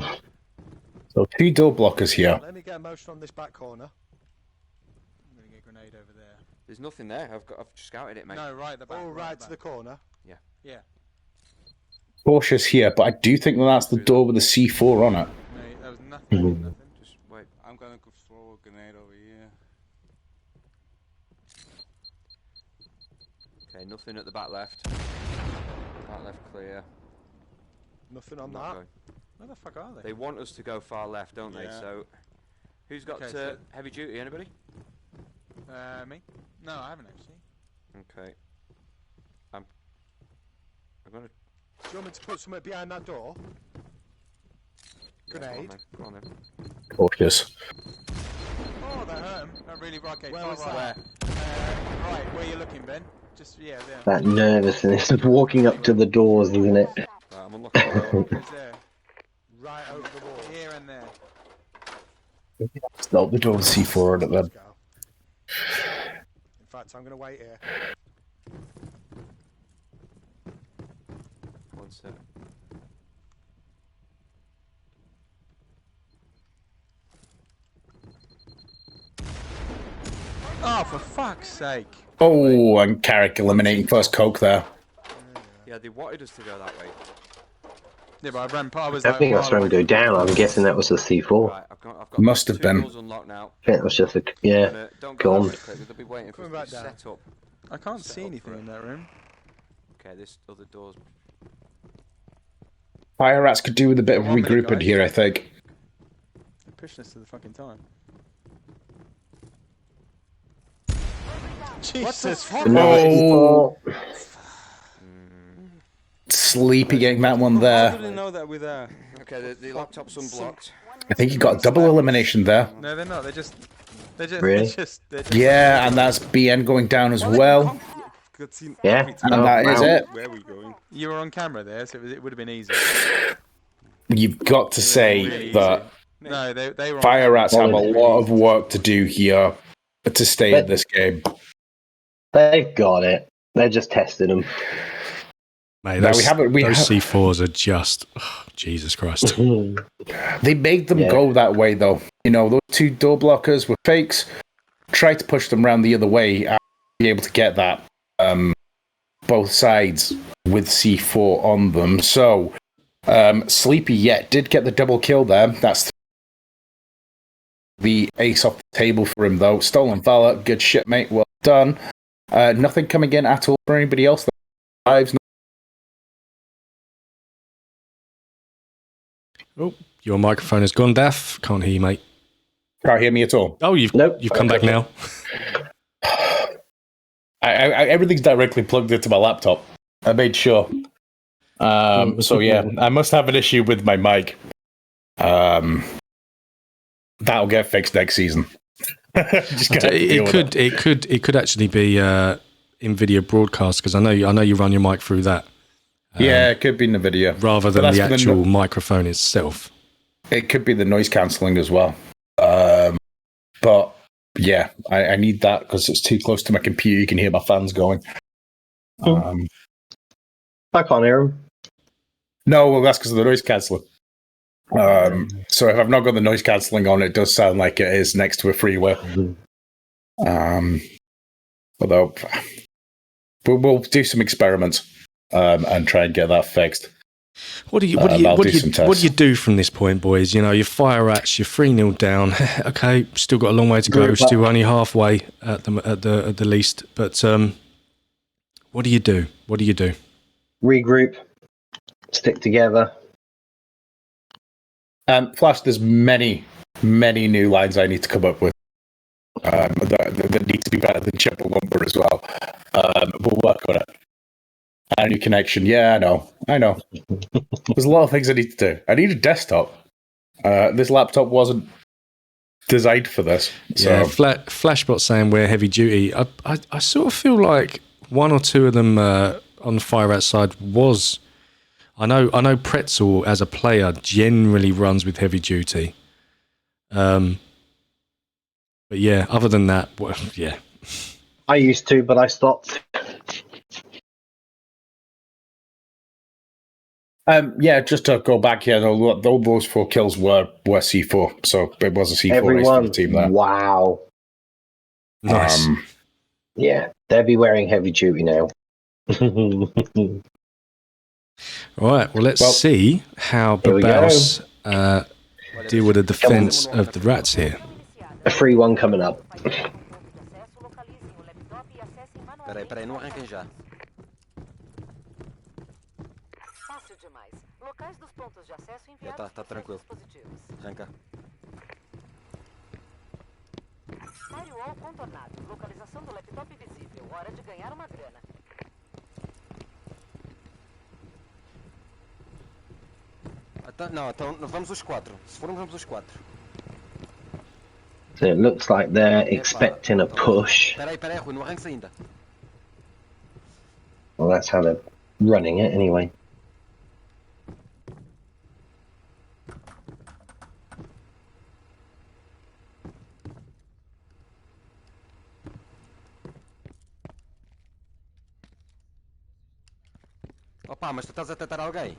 So 2 door blockers here. Let me get a motion on this back corner. I'm going to get a grenade over there. There's nothing there. I've scouted it, mate. No, right at the back. Oh, right to back. the corner. Yeah. Cautious here, but I do think that's the door with the C4 on it. Mate, there was nothing. Nothing. Just wait. I'm gonna go throw a grenade over here. Okay, nothing at the back left. Back left clear. Nothing on I'm not that. going. Where the fuck are they? They want us to go far left, don't they? Yeah. So, who's got Okay, so- heavy duty? Anybody? Me? No, I haven't actually. Okay. I'm gonna. Do you want me to put something behind that door? Yeah, Grenade. go on then. Cautious. Oh, that hurt him. That really okay. Where far was right. that? Right, where you looking, Ben? Just there. That nervousness of walking up to the doors, isn't it? Right, I'm unlocking the door. Who's there? Right over the wall. Here and there. Stop the door with C4 on it then. Let's go. In fact, I'm gonna wait here. One sec. Oh, for fuck's sake! Oh, and Carrick eliminating first coke there. Yeah, they wanted us to go that way. Yeah, but I ran past. I was I like, think I saw him go down. I'm guessing that was a C4. Right, I've got Must have 2 been. doors unlocked now. I think it was just a Don't go gone. that way quickly. They'll be waiting for Coming us to back down. set up. I can't Set see up anything for in it. that room. Okay, this other door's. Fire rats could do with a bit of 1 minute, regrouping guys. here, I think. They're pushing us to the fucking time. Jesus fuck! Oh, Sleepy getting that one How there. do they know that we're there? Okay, the laptop's unblocked. I think he got a double elimination there. No, they're not. They're just. Really? They're just Yeah, and that's BN going down as well. Yeah. And Oh, that is wow. it. Where are we going? You were on camera there, so it would have been easy. You've got to say Really that easy. No, they were. On Fire camera. Rats have a lot of work to do here to stay at this game. They've got it. They're just testing them. Mate, No, those, we haven't- we those ha- C4s are just Jesus Christ. They made them go that way, though. You know, those 2 door blockers were fakes. Try to push them around the other way and be able to get that both sides with C4 on them. So, Sleepy yet did get the double kill there. That's the ace off the table for him, though. Stolen Valor, good shit, mate. Well done. Nothing coming in at all for anybody else. Lives. Oh, your microphone has gone deaf. Can't hear you, mate. Can't hear me at all. Oh, you've Nope. you've come back now. Everything's directly plugged into my laptop. I made sure. So yeah, I must have an issue with my mic. That'll get fixed next season. Just gonna have to deal with It could actually be in video broadcast because I know you run your mic through that Yeah, it could be in the video. rather But than that's the for the actual microphone itself. It could be the noise cancelling as well. But yeah, I need that because it's too close to my computer. You can hear my fans going. I can't hear them. No, well, that's because of the noise cancelling. So if I've not got the noise cancelling on, it does sound like it is next to a freeway. Although we'll do some experiments and try and get that fixed. What do you do from this point, boys? You know, your Fire Rats, you're 3-0 down. Okay, still got a long way to go. Still only halfway at the least. But what do you do? What do you do? Regroup. Stick together. Flash, there's many new lines I need to come up with that need to be better than triple lumber as well. We'll work on it. A new connection. Yeah, I know. There's a lot of things I need to do. I need a desktop. This laptop wasn't designed for this. So. Yeah, Flashbot saying we're heavy duty. I sort of feel like one or two of them on the Fire Rat side was. I know Pretzel as a player generally runs with heavy duty. But yeah, other than that, well, yeah. I used to, but I stopped. Yeah, just to go back here, all those 4 kills were C4, so it was a C4 race for Everyone. the team there. Wow. Nice. Yeah, they'll be wearing heavy duty now. All right, well, let's see how Here we go. Babaus deal with the defense of the Rats here. A free one coming up. Peraí, não arranquem já. locais dos pontos de acesso Já enviados tá por seus tranquilo. dispositivos. Arranca. Firewall contornado. Localização do laptop visível. Hora de ganhar uma grana. Não, então vamos os 4. Se formos, vamos os 4. So it looks like they're expecting a push. Peraí, Rui, não arranques ainda. Well, that's how they're running it anyway. Opa, mas tu estás a tentar alguém?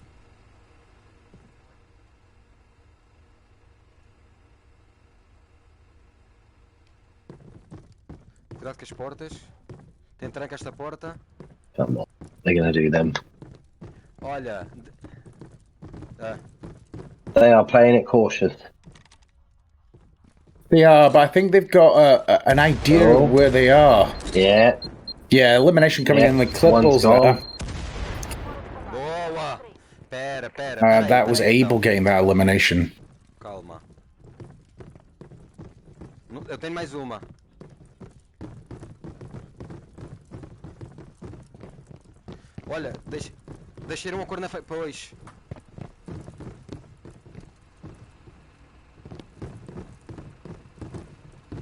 Cuidado com as portas. Tem tranca esta porta. Come on, they're gonna do them. Olha. They are playing it cautious. They are, but I think they've got an idea Oh. of where they are. Yeah, Yeah, elimination coming Yeah, in like clip one's balls there. gone. Boa! Pera. That was peraí, Abel então. getting that elimination. Calma. Eu tenho mais uma. Olha, deixa ir uma cor na frente. Pois.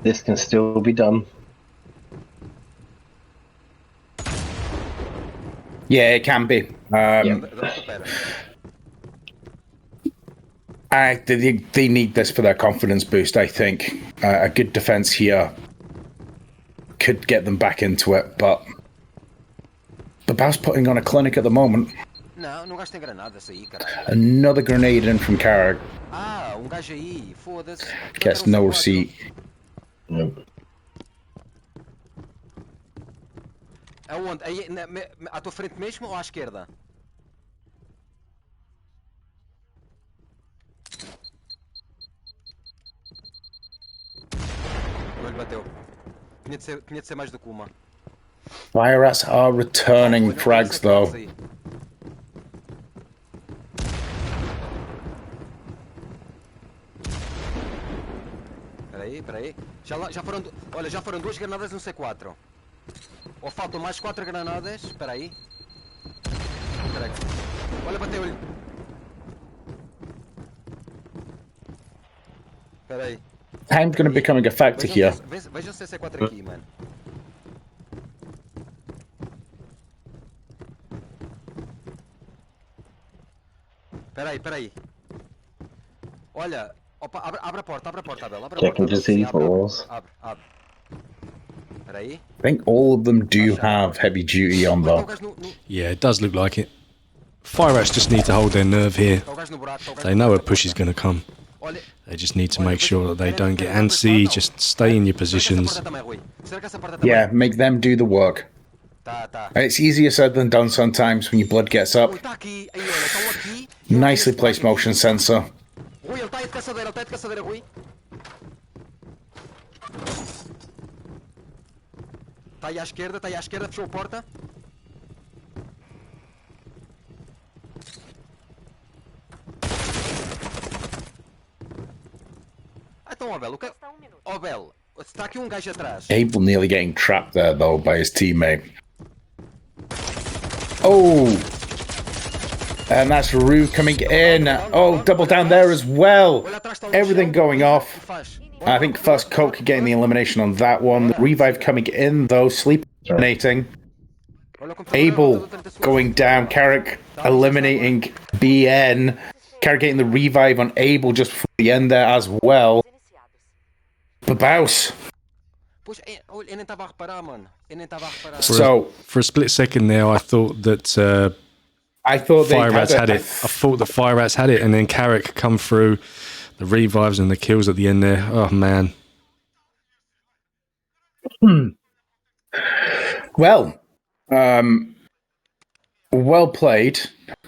this can still be done. Yeah, it can be. Pera. They need this for their confidence boost, I think. A good defense here could get them back into it, but Babaus putting on a clinic at the moment. Não gasto em granadas aí, caralho. Another grenade in from Carrick. Gajo aí, foda-se. Gets no receipt. No. Aonde? Aí, à tua frente mesmo ou à esquerda? Não lhe bateu. Tinha de ser mais do que uma. Fire rats are returning frags though. Peraí. Já foram. Olha, já foram 2 granadas no C4. Ou faltam mais 4 granadas. Peraí. Olha, bateu-lhe. Peraí. Time's going to be becoming a factor here. Vejam se C4 aqui, mano. Peraí. Olha, opa, abre a porta, Abel. Checking to see falls. Abre. Peraí. I think all of them do have heavy duty on though. Yeah, it does look like it. Fire rats just need to hold their nerve here. They know a push is going to come. They just need to make sure that they don't get antsy, just stay in your positions. Yeah, make them do the work. It's easier said than done sometimes when your blood gets up. Nicely placed motion sensor. Rui, ele está aí de caçadeira, Rui. Está aí à esquerda, fechou a porta. Então, Abel, o que é... Abel, está aqui um gajo atrás. Abel nearly getting trapped there though by his teammate. Oh! And that's Rue coming in. Oh, double down there as well. Everything going off. I think first Coke getting the elimination on that one. Revive coming in though, sleep eliminating. Abel going down. Carrick eliminating BN. Carrick getting the revive on Abel just for the end there as well. Babaus. So For a split second there, I thought that I thought Fire Rats had it. I thought the Fire Rats had it, and then Carrick come through, the revives and the kills at the end there. Oh man. Well, well played.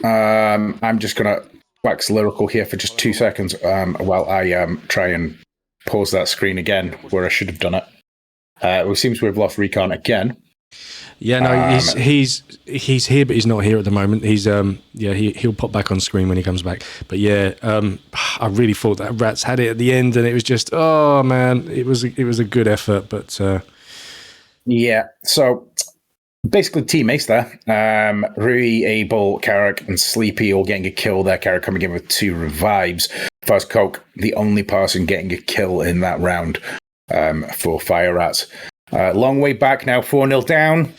I'm just gonna wax lyrical here for just 2 seconds while I try and pause that screen again where I should have done it. It seems we've lost recon again. Yeah, no, he's here, but he's not here at the moment. He's he'll pop back on screen when he comes back. But yeah, I really thought that Rats had it at the end, and it was just, oh man, it was a good effort, but Yeah. So basically, teammates there. Rui, Abel, Carrick, and Sleepy all getting a kill there. Carrick coming in with 2 revives. First Coke, the only person getting a kill in that round for Fire Rats. Long way back now, 4-0 down.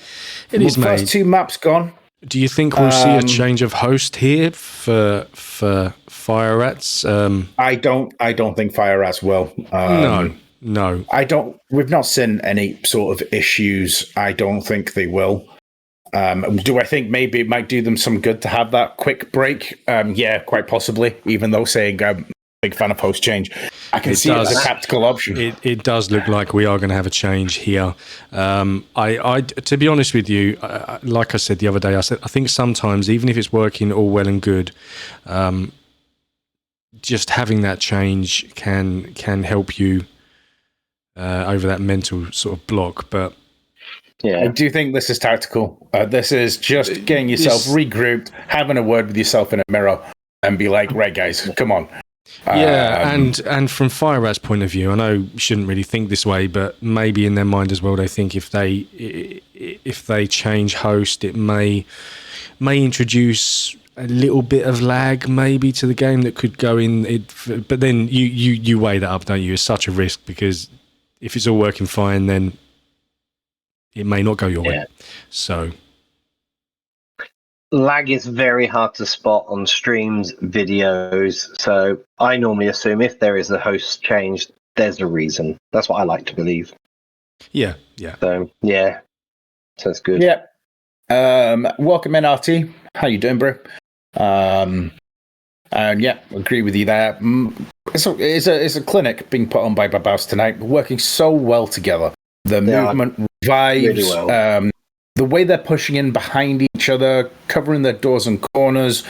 It is, mate. First 2 maps gone. Do you think we'll see a change of host here for Fire Rats? I don't think Fire Rats will. No. We've not seen any sort of issues. I don't think they will. Do I think maybe it might do them some good to have that quick break? Yeah, quite possibly. Even though saying I'm a big fan of host change, I can see it as a tactical option. It does look like we are going to have a change here. I to be honest with you, like I said the other day, I think sometimes even if it's working all well and good, just having that change can help you over that mental sort of block. But yeah, I do think this is tactical. This is just getting yourself regrouped, having a word with yourself in a mirror, and be like, right, guys, come on. Yeah, and from Fire Rat's point of view, I know you shouldn't really think this way, but maybe in their mind as well, they think if they change host, it may introduce a little bit of lag maybe to the game that could go in. But then you weigh that up, don't you? It's such a risk because if it's all working fine, then it may not go your way. So lag is very hard to spot on streams, videos. So I normally assume if there is a host change, there's a reason. That's what I like to believe. Yeah. So yeah, sounds good. Yeah. Welcome in, RT. How you doing, bro? And yeah, agree with you there. It's a clinic being put on by Babaus tonight, working so well together. The movement, vibes, really well. The way they're pushing in behind each other, covering their doors and corners.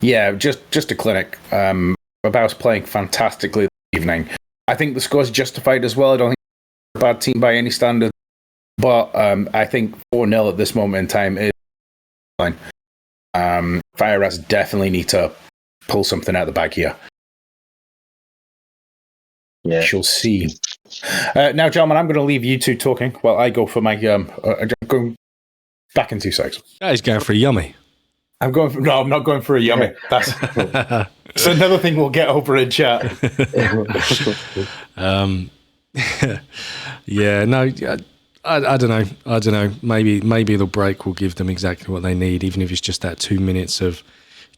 Yeah, just a clinic. Babaus playing fantastically this evening. I think the score's justified as well. I don't think it's a bad team by any standard. But I think 4-0 at this moment in time is fine. Fire Rats definitely need to pull something out of the bag here. Yeah, she'll see. Now, gentlemen, I'm going to leave you two talking while I go for my. I'm going back in 2 seconds. He's going for a yummy. I'm not going for a yummy. That's another thing we'll get over in chat. Yeah, no, I don't know. Maybe the break will give them exactly what they need, even if it's just that 2 minutes of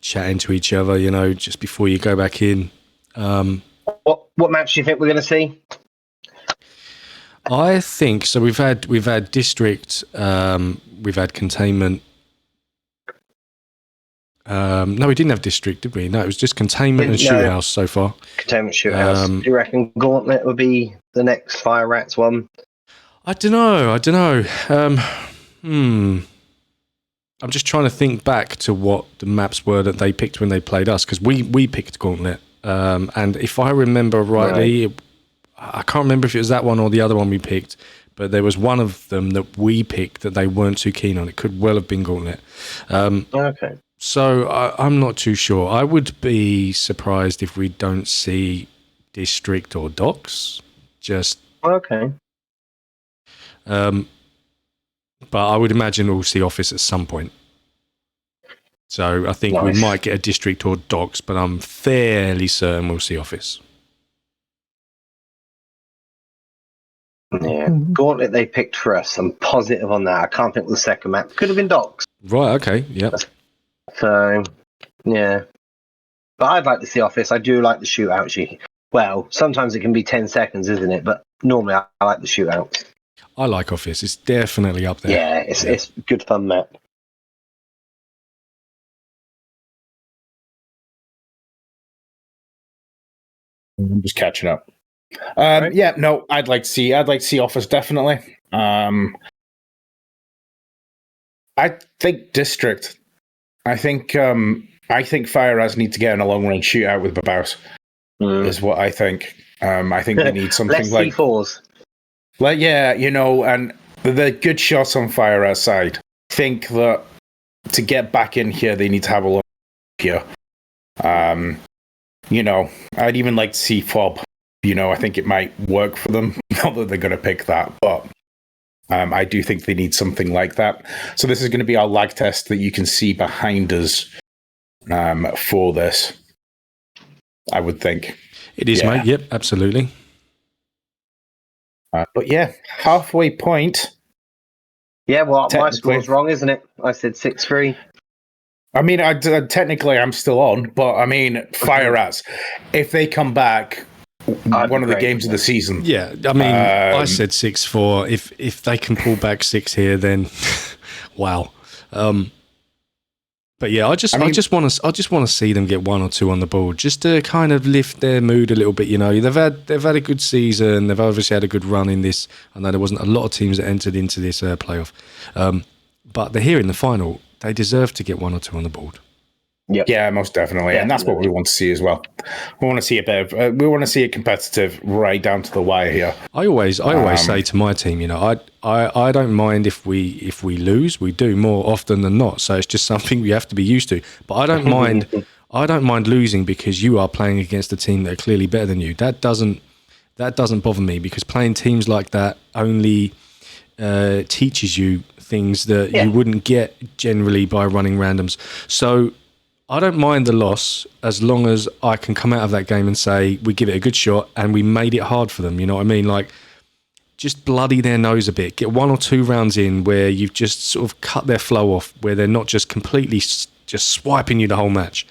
chatting to each other, just before you go back in. What match do you think we're going to see? I think so. We've had district, we've had containment. No, we didn't have district, did we? No, it was just containment and shoot house so far. Containment, shoot house. Do you reckon Gauntlet would be the next Fire Rats one? I don't know. I'm just trying to think back to what the maps were that they picked when they played us, because we picked Gauntlet. And if I remember rightly, I can't remember if it was that one or the other one we picked, but there was one of them that we picked that they weren't too keen on. It could well have been Gauntlet. Okay. So I'm not too sure. I would be surprised if we don't see District or Docks. Just okay. But I would imagine we'll see Office at some point. So I think we might get a District or Docks, but I'm fairly certain we'll see Office. Yeah, Gauntlet they picked for us. I'm positive on that. I can't think of the second map. Could have been Docks. Right, okay, yep. So, yeah. But I'd like to see Office. I do like the shootout. Well, sometimes it can be 10 seconds, isn't it? But normally I like the shootout. I like Office. It's definitely up there. Yeah, it's good fun map. I'm just catching up. Yeah, no, I'd like to see Office definitely. I think District. I think Fire Raz need to get in a long range shootout with Babaus. Is what I think. I think they need something less like C4s. Like, yeah, and they're good shots on fire outside. Think that to get back in here, they need to have a look here. You know, I'd even like to see Fob. You know, I think it might work for them. Not that they're going to pick that, but I do think they need something like that. So this is going to be our lag test that you can see behind us for this, I would think. It is, mate. Yep, absolutely. But yeah, halfway point. Yeah, well, my score's wrong, isn't it? I said 6-3. I mean, technically I'm still on, but I mean, Fire Rats, if they come back, one of the games of the season. Yeah, I mean, I said 6-4. If they can pull back 6 here, then wow. But yeah, I just want to see them get 1 or 2 on the board, just to kind of lift their mood a little bit. You know, they've had a good season. They've obviously had a good run in this. I know there wasn't a lot of teams that entered into this playoff, but they're here in the final. They deserve to get 1 or 2 on the board. Yep. Yeah, most definitely. And that's what we want to see as well. We want to see a bit of, we want to see it competitive right down to the wire here. I always say to my team, you know, I don't mind if we lose. We do more often than not. So it's just something we have to be used to. But I don't mind losing because you are playing against a team that are clearly better than you. That doesn't bother me, because playing teams like that only teaches you things that you wouldn't get generally by running randoms. So I don't mind the loss as long as I can come out of that game and say we give it a good shot and we made it hard for them. You know what I mean? Like, just bloody their nose a bit. Get 1 or 2 rounds in where you've just sort of cut their flow off, where they're not just completely just swiping you the whole match.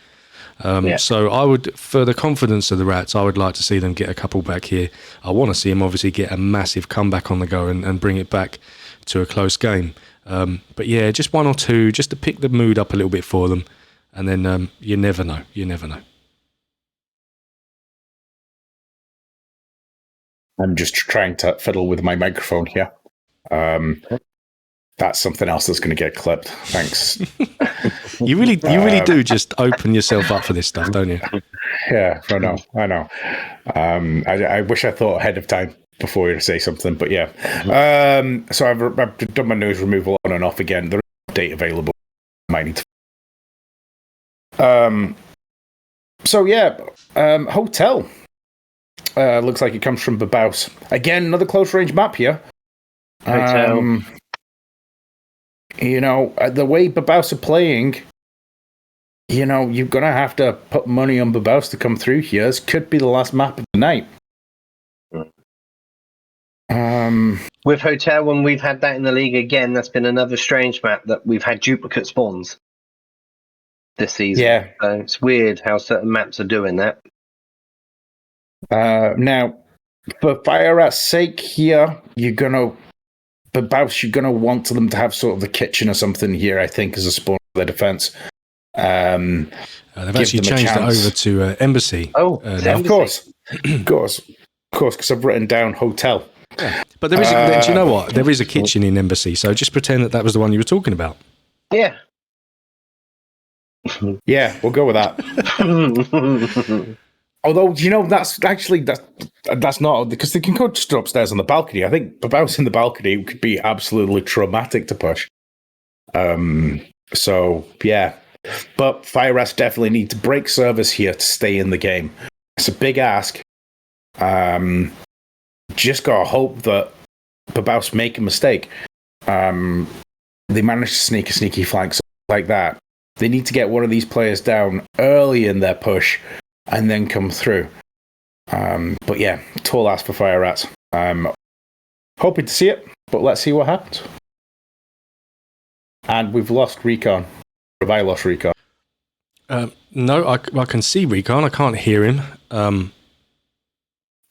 So I would, for the confidence of the Rats, I would like to see them get a couple back here. I want to see them obviously get a massive comeback on the go and bring it back to a close game. But yeah, just 1 or 2, just to pick the mood up a little bit for them. And then you never know. You never know. I'm just trying to fiddle with my microphone here. That's something else that's going to get clipped. Thanks. You really do just open yourself up for this stuff, don't you? Yeah, I know. I wish I thought ahead of time before you say something, but yeah. So I've done my noise removal on and off again. There is an update available. I might need to. Hotel. Looks like it comes from Babaus. Again, another close range map here. Hotel. You know, the way Babaus are playing, you know, you're going to have to put money on Babaus to come through here. This could be the last map of the night. With Hotel, when we've had that in the league again, that's been another strange map that we've had duplicate spawns this season. Yeah. So it's weird how certain maps are doing that. Now, for Fire Rat's sake here, Babaus, you're going to want them to have sort of the kitchen or something here, I think, as a spawn for their defense. They've actually changed it over to Embassy. Oh, of course, because I've written down Hotel. Yeah. But there is, do you know what? There is a kitchen in Embassy, so just pretend that was the one you were talking about. Yeah. Yeah, we'll go with that. Although, you know, that's not, because they can go just upstairs on the balcony. I think Babaus in the balcony could be absolutely traumatic to push. So, yeah. But Fire Rats definitely need to break service here to stay in the game. It's a big ask. Just gotta hope that Babaus make a mistake. They managed to sneak a sneaky flank like that. They need to get one of these players down early in their push and then come through. But yeah, tall ask for Fire Rats. Hoping to see it, but let's see what happens. And we've lost Recon. Have I lost Recon? No, I can see Recon. I can't hear him.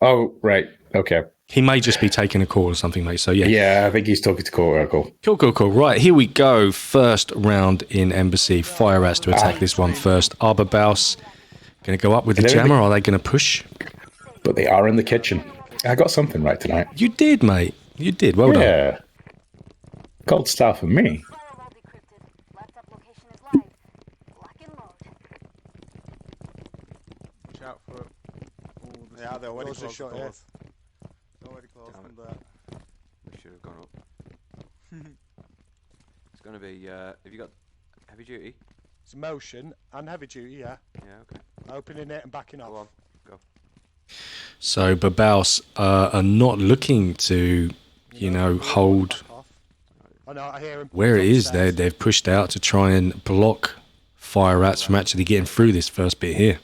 Oh, right. Okay. He may just be taking a call or something, mate. So yeah. Yeah, I think he's talking to Cool. Cool. Right, here we go. First round in Embassy. Fire Rats to attack this one first. Babaus going to go up with the jammer, or are they going to push? But they are in the kitchen. I got something right tonight. You did, mate. You did. Well done. Yeah. Gold star for me. Firewall decrypted. Laptop location is live. Lock and load. Watch out for it. They're already closed. They're already closed from there. We should have gone up. gonna be. Have you got heavy duty? It's motion and heavy duty, yeah. Yeah. Okay. Opening it and backing off. Go on. Go. So Babaus are not looking to, hold Back off. Oh no, I hear him. where it is. Upstairs. They've pushed out to try and block fire rats from actually getting through this first bit here.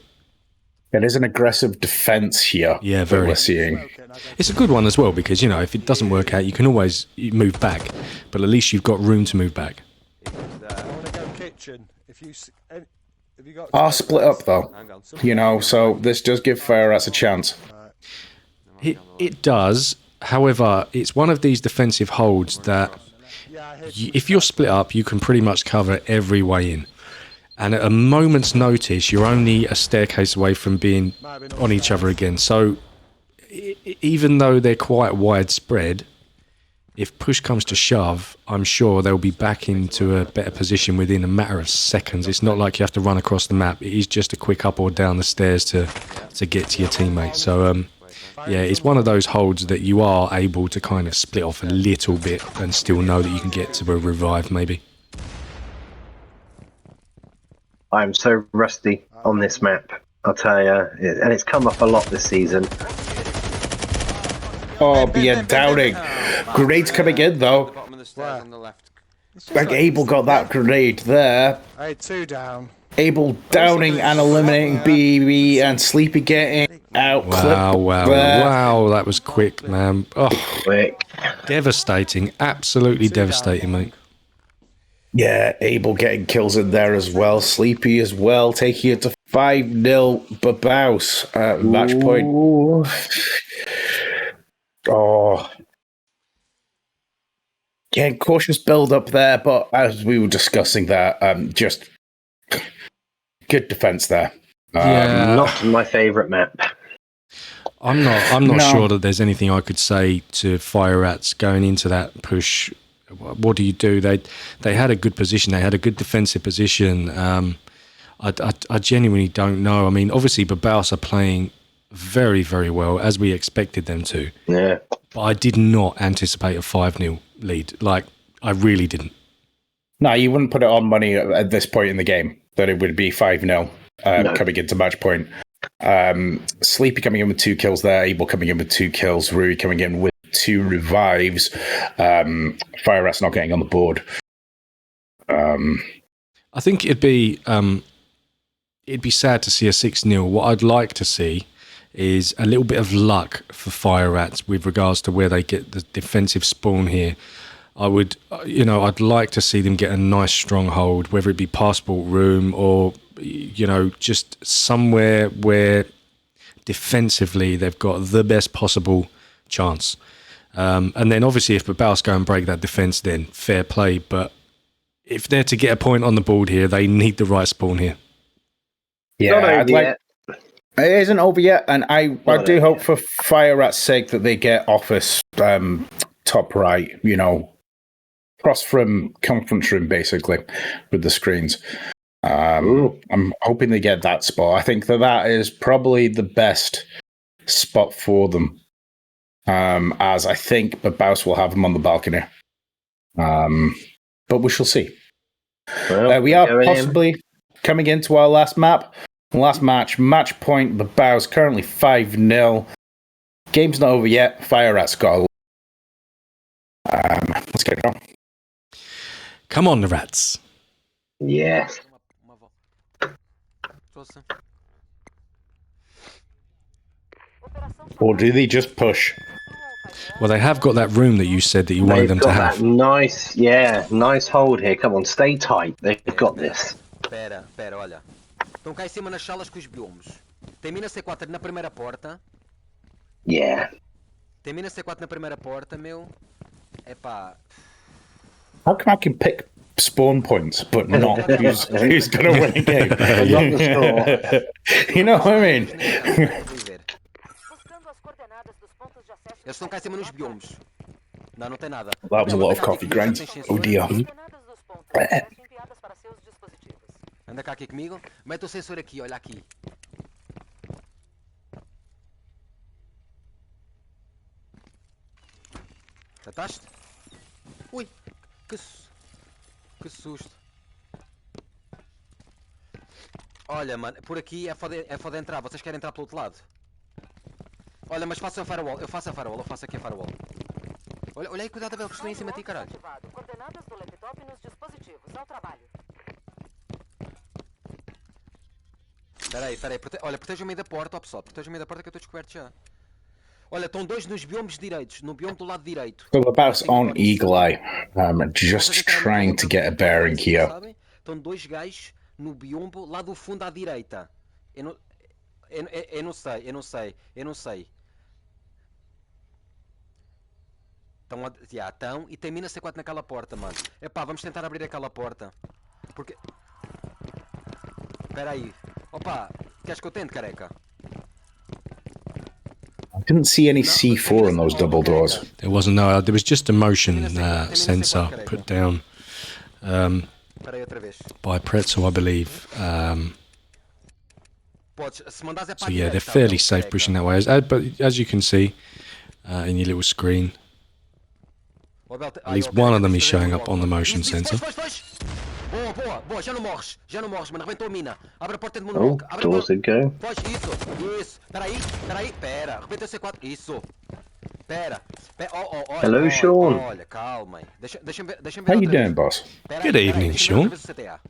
It is an aggressive defense here. Yeah, that very. we're seeing. Smoking, I don't It's a good one as well because, if it doesn't work out, you can always move back. But at least you've got room to move back. I want to go kitchen. If you have you got? Are split up though, Hang on. so this does give fire rats a chance. It does. However, it's one of these defensive holds that Yeah, I heard if you're split up, you can pretty much cover every way in. And at a moment's notice, you're only a staircase away from being on each other again. So even though they're quite widespread, if push comes to shove, I'm sure they'll be back into a better position within a matter of seconds. It's not like you have to run across the map. It is just a quick up or down the stairs to get to your teammate. So, yeah, it's one of those holds that you are able to kind of split off a little bit and still know that you can get to a revive, maybe. I'm so rusty on this map. I'll tell you, and it's come up a lot this season. Oh, but yeah, Downing. Grenade's coming in though. Bottom of the stairs on the left. Like Abel got that grenade there. I had 2 down. Abel downing and eliminating BB and Sleepy getting out. Wow, that was quick, man. Oh, Quick. devastating. Absolutely devastating, mate. Yeah, Abel getting kills in there as well. Sleepy as well, taking it to 5-0 Babaus at match point. Oh. Yeah, cautious build up there, but as we were discussing that, just good defense there. Yeah. Not my favourite map. I'm not No. sure that there's anything I could say to Fire Rats going into that push. What do you do? They had a good position. They had a good defensive position. I genuinely don't know. I mean, obviously Babaus are playing very, very well, as we expected them to. Yeah. But I did not anticipate a 5-0 lead. Like, I really didn't. No, you wouldn't put it on money at this point in the game that it would be 5-0 No. coming into match point. Sleepy coming in with 2 kills there, Abel coming in with 2 kills, Rui coming in with 2 revives, Fire Rat's not getting on the board. I think it'd be sad to see a 6-0. What I'd like to see is a little bit of luck for Fire Rats with regards to where they get the defensive spawn here. I'd like to see them get a nice stronghold, whether it be passport room or, just somewhere where defensively they've got the best possible chance. And then obviously if Babaus go and break that defense, then fair play. But if they're to get a point on the board here, they need the right spawn here. Yeah, Not over I'd like. yet. It isn't over yet, and I Not do over hope yet. for Fire Rat's sake that they get office top right, across from conference room basically with the screens. I'm hoping they get that spot. I think that is probably the best spot for them, as I think Babaus will have them on the balcony. But we shall see. Well, We are going in. possibly coming into our last match, match point. Babaus currently 5-0. Game's not over yet. Fire Rat's got let's get it on. Come on, the Rats. Yes. Uma volta. Força. Or do they just push? Well, they have got that room that you said that you wanted them They've to got have. that nice hold here. Come on, stay tight. They've got this. Pera, olha. Estão cá em cima nas salas com os biomes. Tem mina C4 na primeira porta. Yeah. Tem mina C4 na primeira porta, meu. Epá. How come I can pick spawn points, but not who's going to win a game? Not the score. You know what I mean? Vamos ver. Buscando as coordenadas dos pontos de acesso. Eles estão cá em cima nos biomes. Não, não tem nada. That was a Não, lot of anda cá coffee aqui comigo, grinds. tens sensores. Oh dear. As coordenadas dos pontos de acesso enviadas para seus dispositivos. Anda cá aqui comigo. Mete o sensor aqui, olha aqui. Já estás? Ui, que... Que susto. Olha, mano, por aqui é foda entrar. Vocês querem entrar pelo outro lado? Olha, mas façam a firewall. Eu faço a firewall. Eu faço aqui a firewall. Olha aí, cuidado, Abel, que estou em cima de ti, caralho. Coordenadas do laptop nos dispositivos. Ao trabalho. Peraí. Olha, protejam-me da porta, ó pessoal. Protejam-me da porta que eu estou descoberto já. Olha, estão dois nos biomes direitos. No biome do lado direito. So Babaus on Eagle Eye. Just trying to get a bearing here. Estão dois gajos no biombo lá do fundo à direita. Eu não sei. Estão e tem mina C4 naquela porta, mano. Epá, vamos tentar abrir aquela porta. Porque... Espera aí. Opa, queres que eu tente, careca? I didn't see any C4 on those double doors. There wasn't, no, there was just a motion sensor put down Espera aí outra vez. by Pretzel, I believe. Podes, se mandares é para So a yeah, they're direita, fairly Abel, safe careca. pushing that way. But as you can see in your little screen, at least one of them is showing up on the motion sensor. Foge. Boa, já não morres, mano, arrebentou a mina. Abre a porta de Oh, moonwalk, abre a doors porta. that go. Foge, isso. Pera, arrebenta o C4, isso. Pera, olha. Hello, Sean. Olha, calma aí. Deixa-me ver How you outra vez. doing, boss? Pera Good aí, evening, deixa-me ver Sean. outra vez o CTA.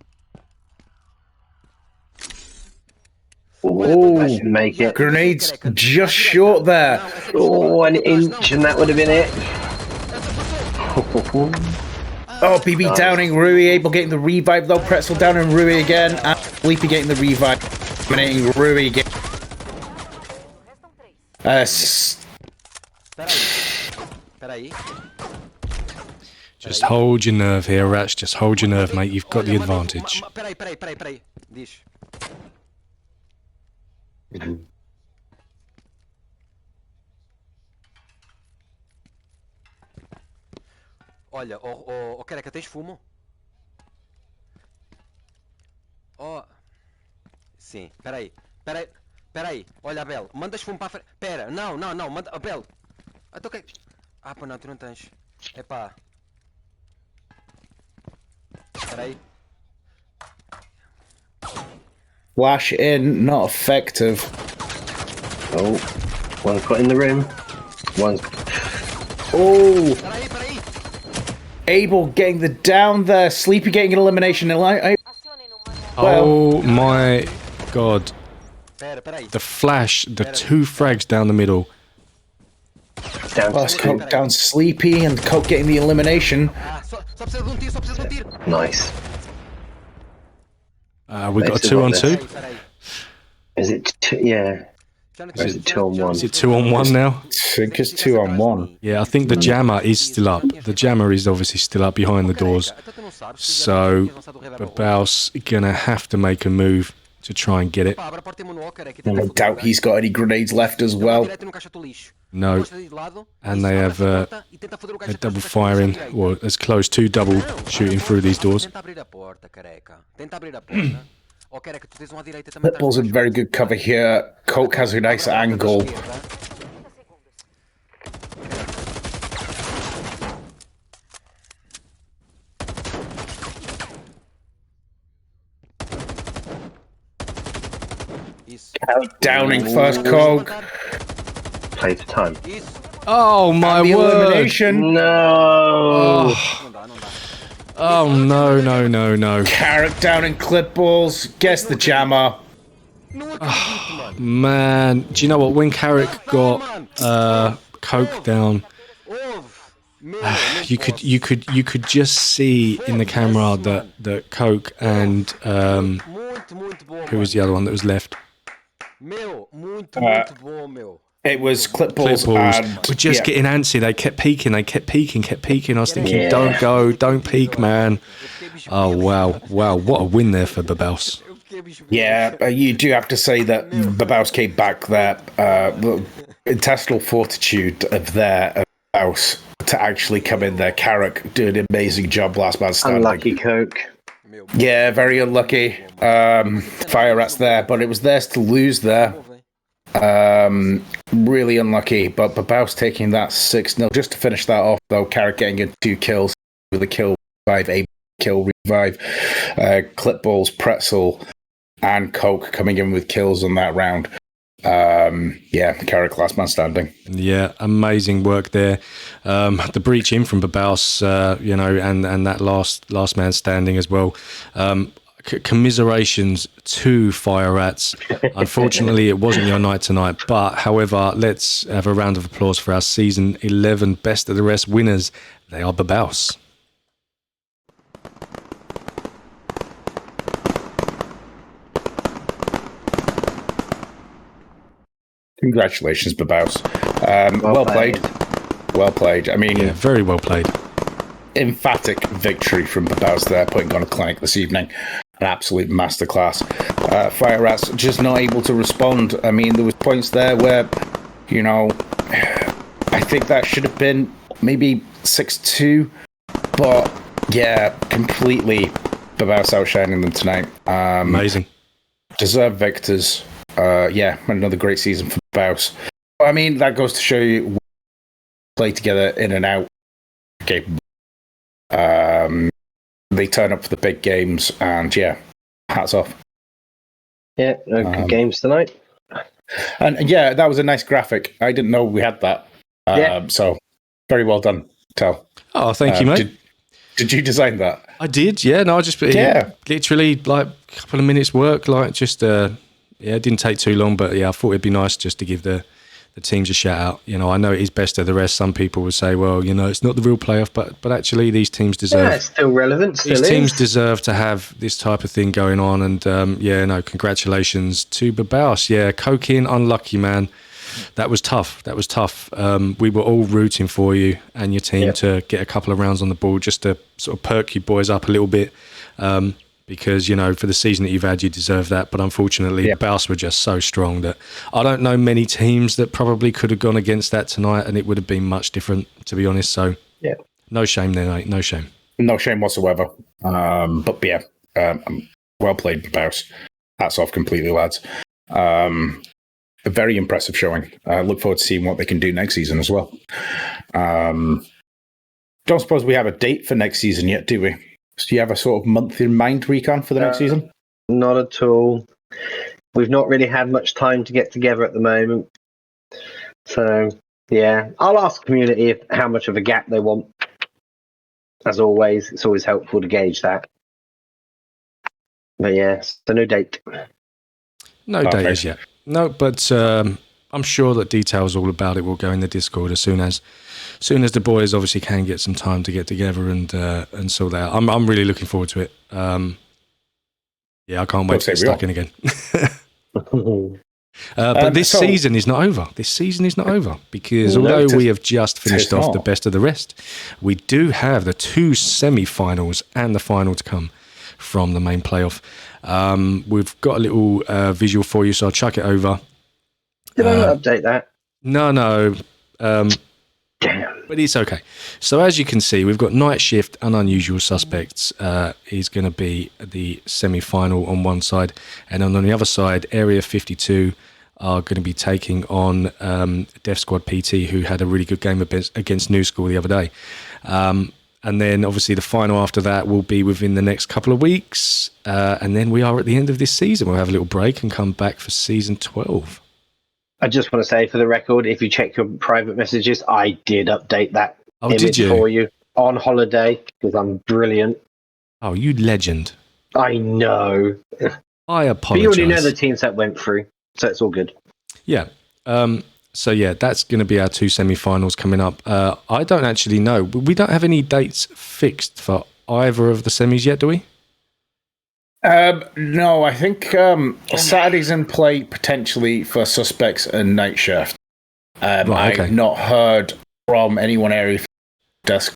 Oh, make it. Grenades just short there. Oh, an inch, and that would have been it. Oh, BB downing Rui, able getting the revive though. Pretzel downing Rui again. And Sleepy getting the revive. Dominating Rui again. Espera aí. Just hold your nerve here, Rats. Just hold your nerve, mate. You've got the advantage. Espera aí. Diz. Olha, careca, tens fumo? Sim, peraí. Olha, Abel, mandas fumo para a frente. Pera, não, manda, Abel. Então que... Ah, pá, não, tu não tens. Epá. Peraí. Flash in, not effective. Oh, one's got in the room. One's. Oh, Peraí. Abel getting the down there. Sleepy getting an elimination. Acionem no manual. Oh my god. Peraí. The flash, the two frags down the middle. Down. Boss Coke down Sleepy and Coke getting the elimination. Ah, só precisa de um tiro, Nice. We've got a 2-on-2. Peraí. Is it? Yeah. Já não Or is it 2-on-1? Is it 2-on-1 now? I think it's 2-on-1. Yeah, I think the jammer is still up. The jammer is obviously still up behind the doors. So Babaus gonna have to make a move to try and get it. Pá, abre a porta e manual, careca. I doubt he's got any grenades left as well. Direto no caixa do lixo. No, Encosta de lado, and isso, they abre have essa porta e tenta foder o gajo a atrás double do caixa do lixo à firing, direita. or as close to double shooting through these doors. Tenta abrir a porta, careca. Tenta abrir a porta. Oh, careca, tu tens um à direita também. atrás Pitbull's do in very gajo. good cover here. Coke has a nice angle. 30 segundos. Isso. Downing first Coke. Play for time. Isso. Oh my And the word! elimination. No. Não dá. Oh no! Carrot down in clipballs. Guess the jammer. Não acredito, mano. Man, do you know what? When Carrick got Coke down, Ouve. Meu, you could just see in the camera that Coke and muito bom, who was the other one that was left? Meu, muito bom, meu. It was clipballs. Clipballs And, were just getting antsy. They kept peeking. I was thinking, don't peek, man. Oh wow! What a win there for Babaus. Yeah, you do have to say that Babaus came back there. The intestinal fortitude of their house to actually come in there. Carrick did an amazing job last man standing. Unlucky Coke. Yeah, very unlucky. Fire rats there, but it was theirs to lose there. Really unlucky, but Babaus taking that 6-0 just to finish that off though. Carrick getting in 2 kills with a kill 5, a kill survive. Clipballs, Pretzel, and Coke coming in with kills on that round. Carrot last man standing. Yeah, amazing work there. The breach in from Babaus, and that last man standing as well. Commiserations to Fire Rats. Unfortunately, it wasn't your night tonight, but however, let's have a round of applause for our season 11 best of the rest winners. They are Babaus. Congratulations, Babaus. Well played. Well played. I mean, Yeah, very well played. Emphatic victory from Babaus there, putting on a clinic this evening. An absolute masterclass. Fire Rats just not able to respond. I mean, there was points there where, I think that should have been maybe 6-2, but yeah, completely Babaus outshining them tonight. Amazing. Deserved victors. Another great season for Babaus. I mean, that goes to show you we play together in and out. Capable. They turn up for the big games, and yeah, hats off. Yeah, good games tonight. And yeah, that was a nice graphic. I didn't know we had that. So very well done, Tel. Oh, thank you, mate. Did you design that? I did, yeah. No, I just literally like a couple of minutes work, like just it didn't take too long, but yeah, I thought it'd be nice just to give the teams a shout out. I know it is best of the rest. Some people would say, well, it's not the real playoff, but actually these teams deserve. Yeah, it's still relevant. These teams deserve to have this type of thing going on, and congratulations to Babaus. Yeah, Coke in, unlucky man. That was tough. We were all rooting for you and your team to get a couple of rounds on the board just to sort of perk you boys up a little bit. Because, for the season that you've had, you deserve that. But unfortunately, Babaus were just so strong that I don't know many teams that probably could have gone against that tonight, and it would have been much different, to be honest. So, no shame there, mate. No shame. No shame whatsoever. Well played, Babaus. Hats off completely, lads. A very impressive showing. Look forward to seeing what they can do next season as well. Don't suppose we have a date for next season yet, do we? Do you have a sort of month in mind, Recon, for the next season? Not at all. We've not really had much time to get together at the moment. So, yeah, I'll ask the community how much of a gap they want. As always, it's always helpful to gauge that. But yeah, so no date. No date as yet. No, but I'm sure that details all about it will go in the Discord as soon as the boys obviously can get some time to get together and sort that out. I'm really looking forward to it. I can't wait to get stuck in again. But this season is not over. This season is not over because although we have just finished off the best of the rest, we do have the 2 semi-finals and the final to come from the main playoff. We've got a little visual for you, so I'll chuck it over. Did I not update that? No. But it's okay. So as you can see, we've got Night Shift and Unusual Suspects is going to be the semi-final on one side, and on the other side, Area 52 are going to be taking on Death Squad PT, who had a really good game against New School the other day. And then obviously the final after that will be within the next couple of weeks, and then we are at the end of this season. We'll have a little break and come back for season 12. I just want to say, for the record, if you check your private messages, I did update that image for you on holiday because I'm brilliant. Oh, you legend. I know. I apologise. But you already know the teams that went through, so it's all good. Yeah. So, yeah, that's going to be our 2 semi-finals coming up. I don't actually know. We don't have any dates fixed for either of the semis yet, do we? No, I think Saturday's in play potentially for Suspects and Night Shift. I've not heard from anyone area desk.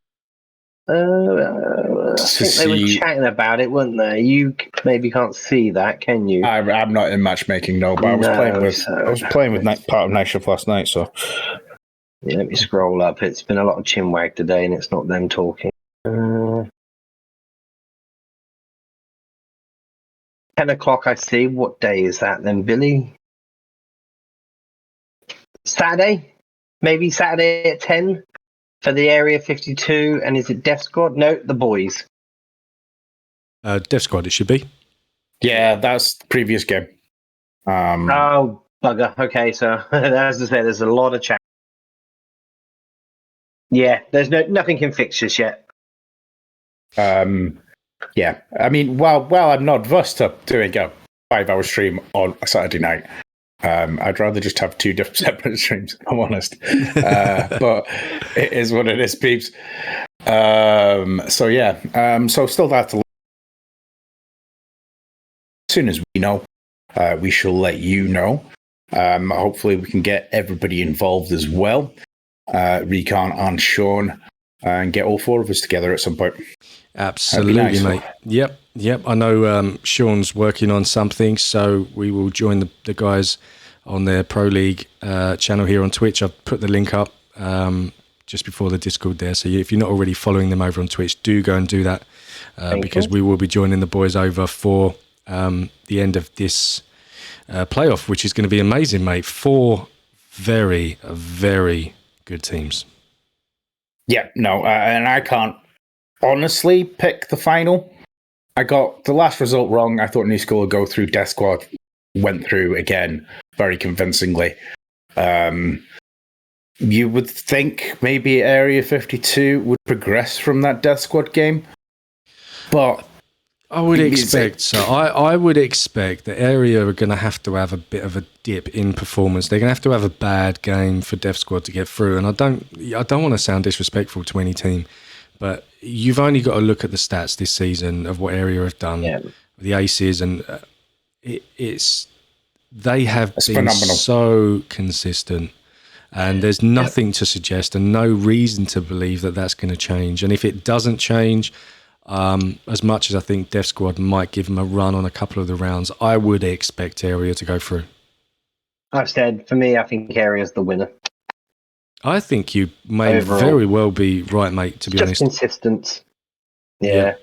I think they were chatting about it, weren't they? You maybe can't see that, can you? I'm not in matchmaking, no, but I was playing with part of Night Shift last night, so. Yeah, let me scroll up. It's been a lot of chinwag today, and it's not them talking. 10 o'clock, I see. What day is that then, Billy? Saturday? Maybe Saturday at 10 for the Area 52. And is it Death Squad? No, the boys. Dev Squad, it should be. Yeah, that's the previous game. Oh, bugger. Okay, so as I said, there's a lot of chat. Yeah, there's nothing can fix this yet. Yeah, I mean, while I'm not versed up doing a 5-hour stream on a Saturday night, I'd rather just have 2 different separate streams, if I'm honest. But it is what it is, peeps. So yeah, so still that to. As soon as we know, we shall let you know. Hopefully, we can get everybody involved as well. Recon and Sean, and get all 4 of us together at some point. Absolutely, nice. mate. Yep. I know Sean's working on something, so we will join the guys on their Pro League channel here on Twitch. I've put the link up just before the Discord there. So if you're not already following them over on Twitch, do go and do that because we will be joining the boys over for the end of this playoff, which is going to be amazing, mate. 4 very, very good teams. Yeah, no, and I can't honestly pick the final. I got the last result wrong. I thought New School would go through. Death Squad went through again very convincingly. You would think maybe Area 52 would progress from that Death Squad game, but I would expect so. I would expect the Area are going to have a bit of a dip in performance. They're going to have a bad game for Death Squad to get through. And I don't want to sound disrespectful to any team, but you've only got to look at the stats this season of what Area have done, the Aces, and they have been phenomenal. So consistent. And there's nothing to suggest and no reason to believe that that's going to change. And if it doesn't change, as much as I think Death Squad might give them a run on a couple of the rounds, I would expect Area to go through. I've said, for me, I think Area's the winner. I think you may very well be right, mate, to be honest. Just consistent. Yeah.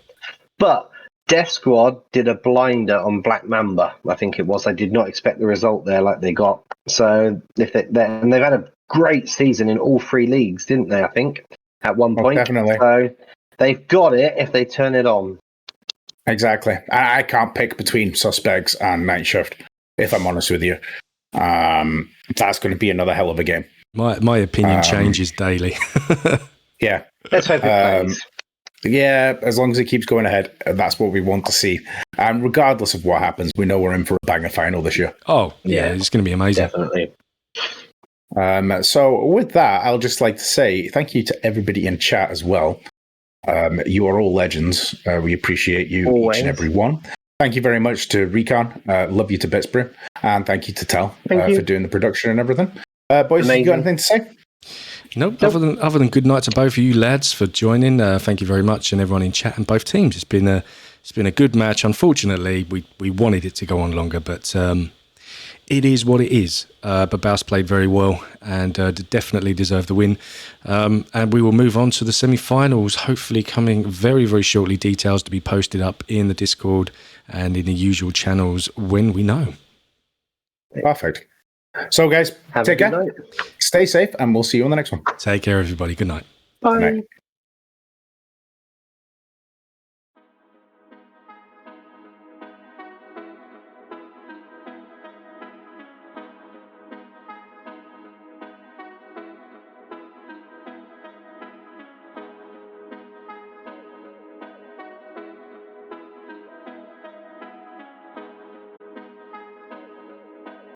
But Death Squad did a blinder on Black Mamba, I think it was. I did not expect the result there like they got. So, and they've had a great season in all 3 leagues, didn't they, I think, at one point? Definitely. So, they've got it if they turn it on. Exactly. I can't pick between Suspects and Night Shift, if I'm honest with you. That's going to be another hell of a game. My opinion changes daily. Yeah. Let's hope it plays. Yeah, as long as it keeps going ahead, that's what we want to see. And regardless of what happens, we know we're in for a banger final this year. Oh, yeah, it's going to be amazing. Definitely. So with that, I'll just like to say thank you to everybody in chat as well. You are all legends. We appreciate you, each and every one. Thank you very much to Recon. Love you to bits, bro. And thank you to Tal for doing the production and everything. Boys, you got anything to say? Nope. Other than good night to both of you lads for joining. Thank you very much, and everyone in chat and both teams. It's been a good match. Unfortunately, we wanted it to go on longer, but it is what it is. Babaus played very well and definitely deserved the win. And we will move on to the semi-finals, hopefully coming very, very shortly. Details to be posted up in the Discord and in the usual channels when we know. Perfect. So, guys, take care. Stay safe, and we'll see you on the next one. Take care, everybody. Good night. Bye. Good night.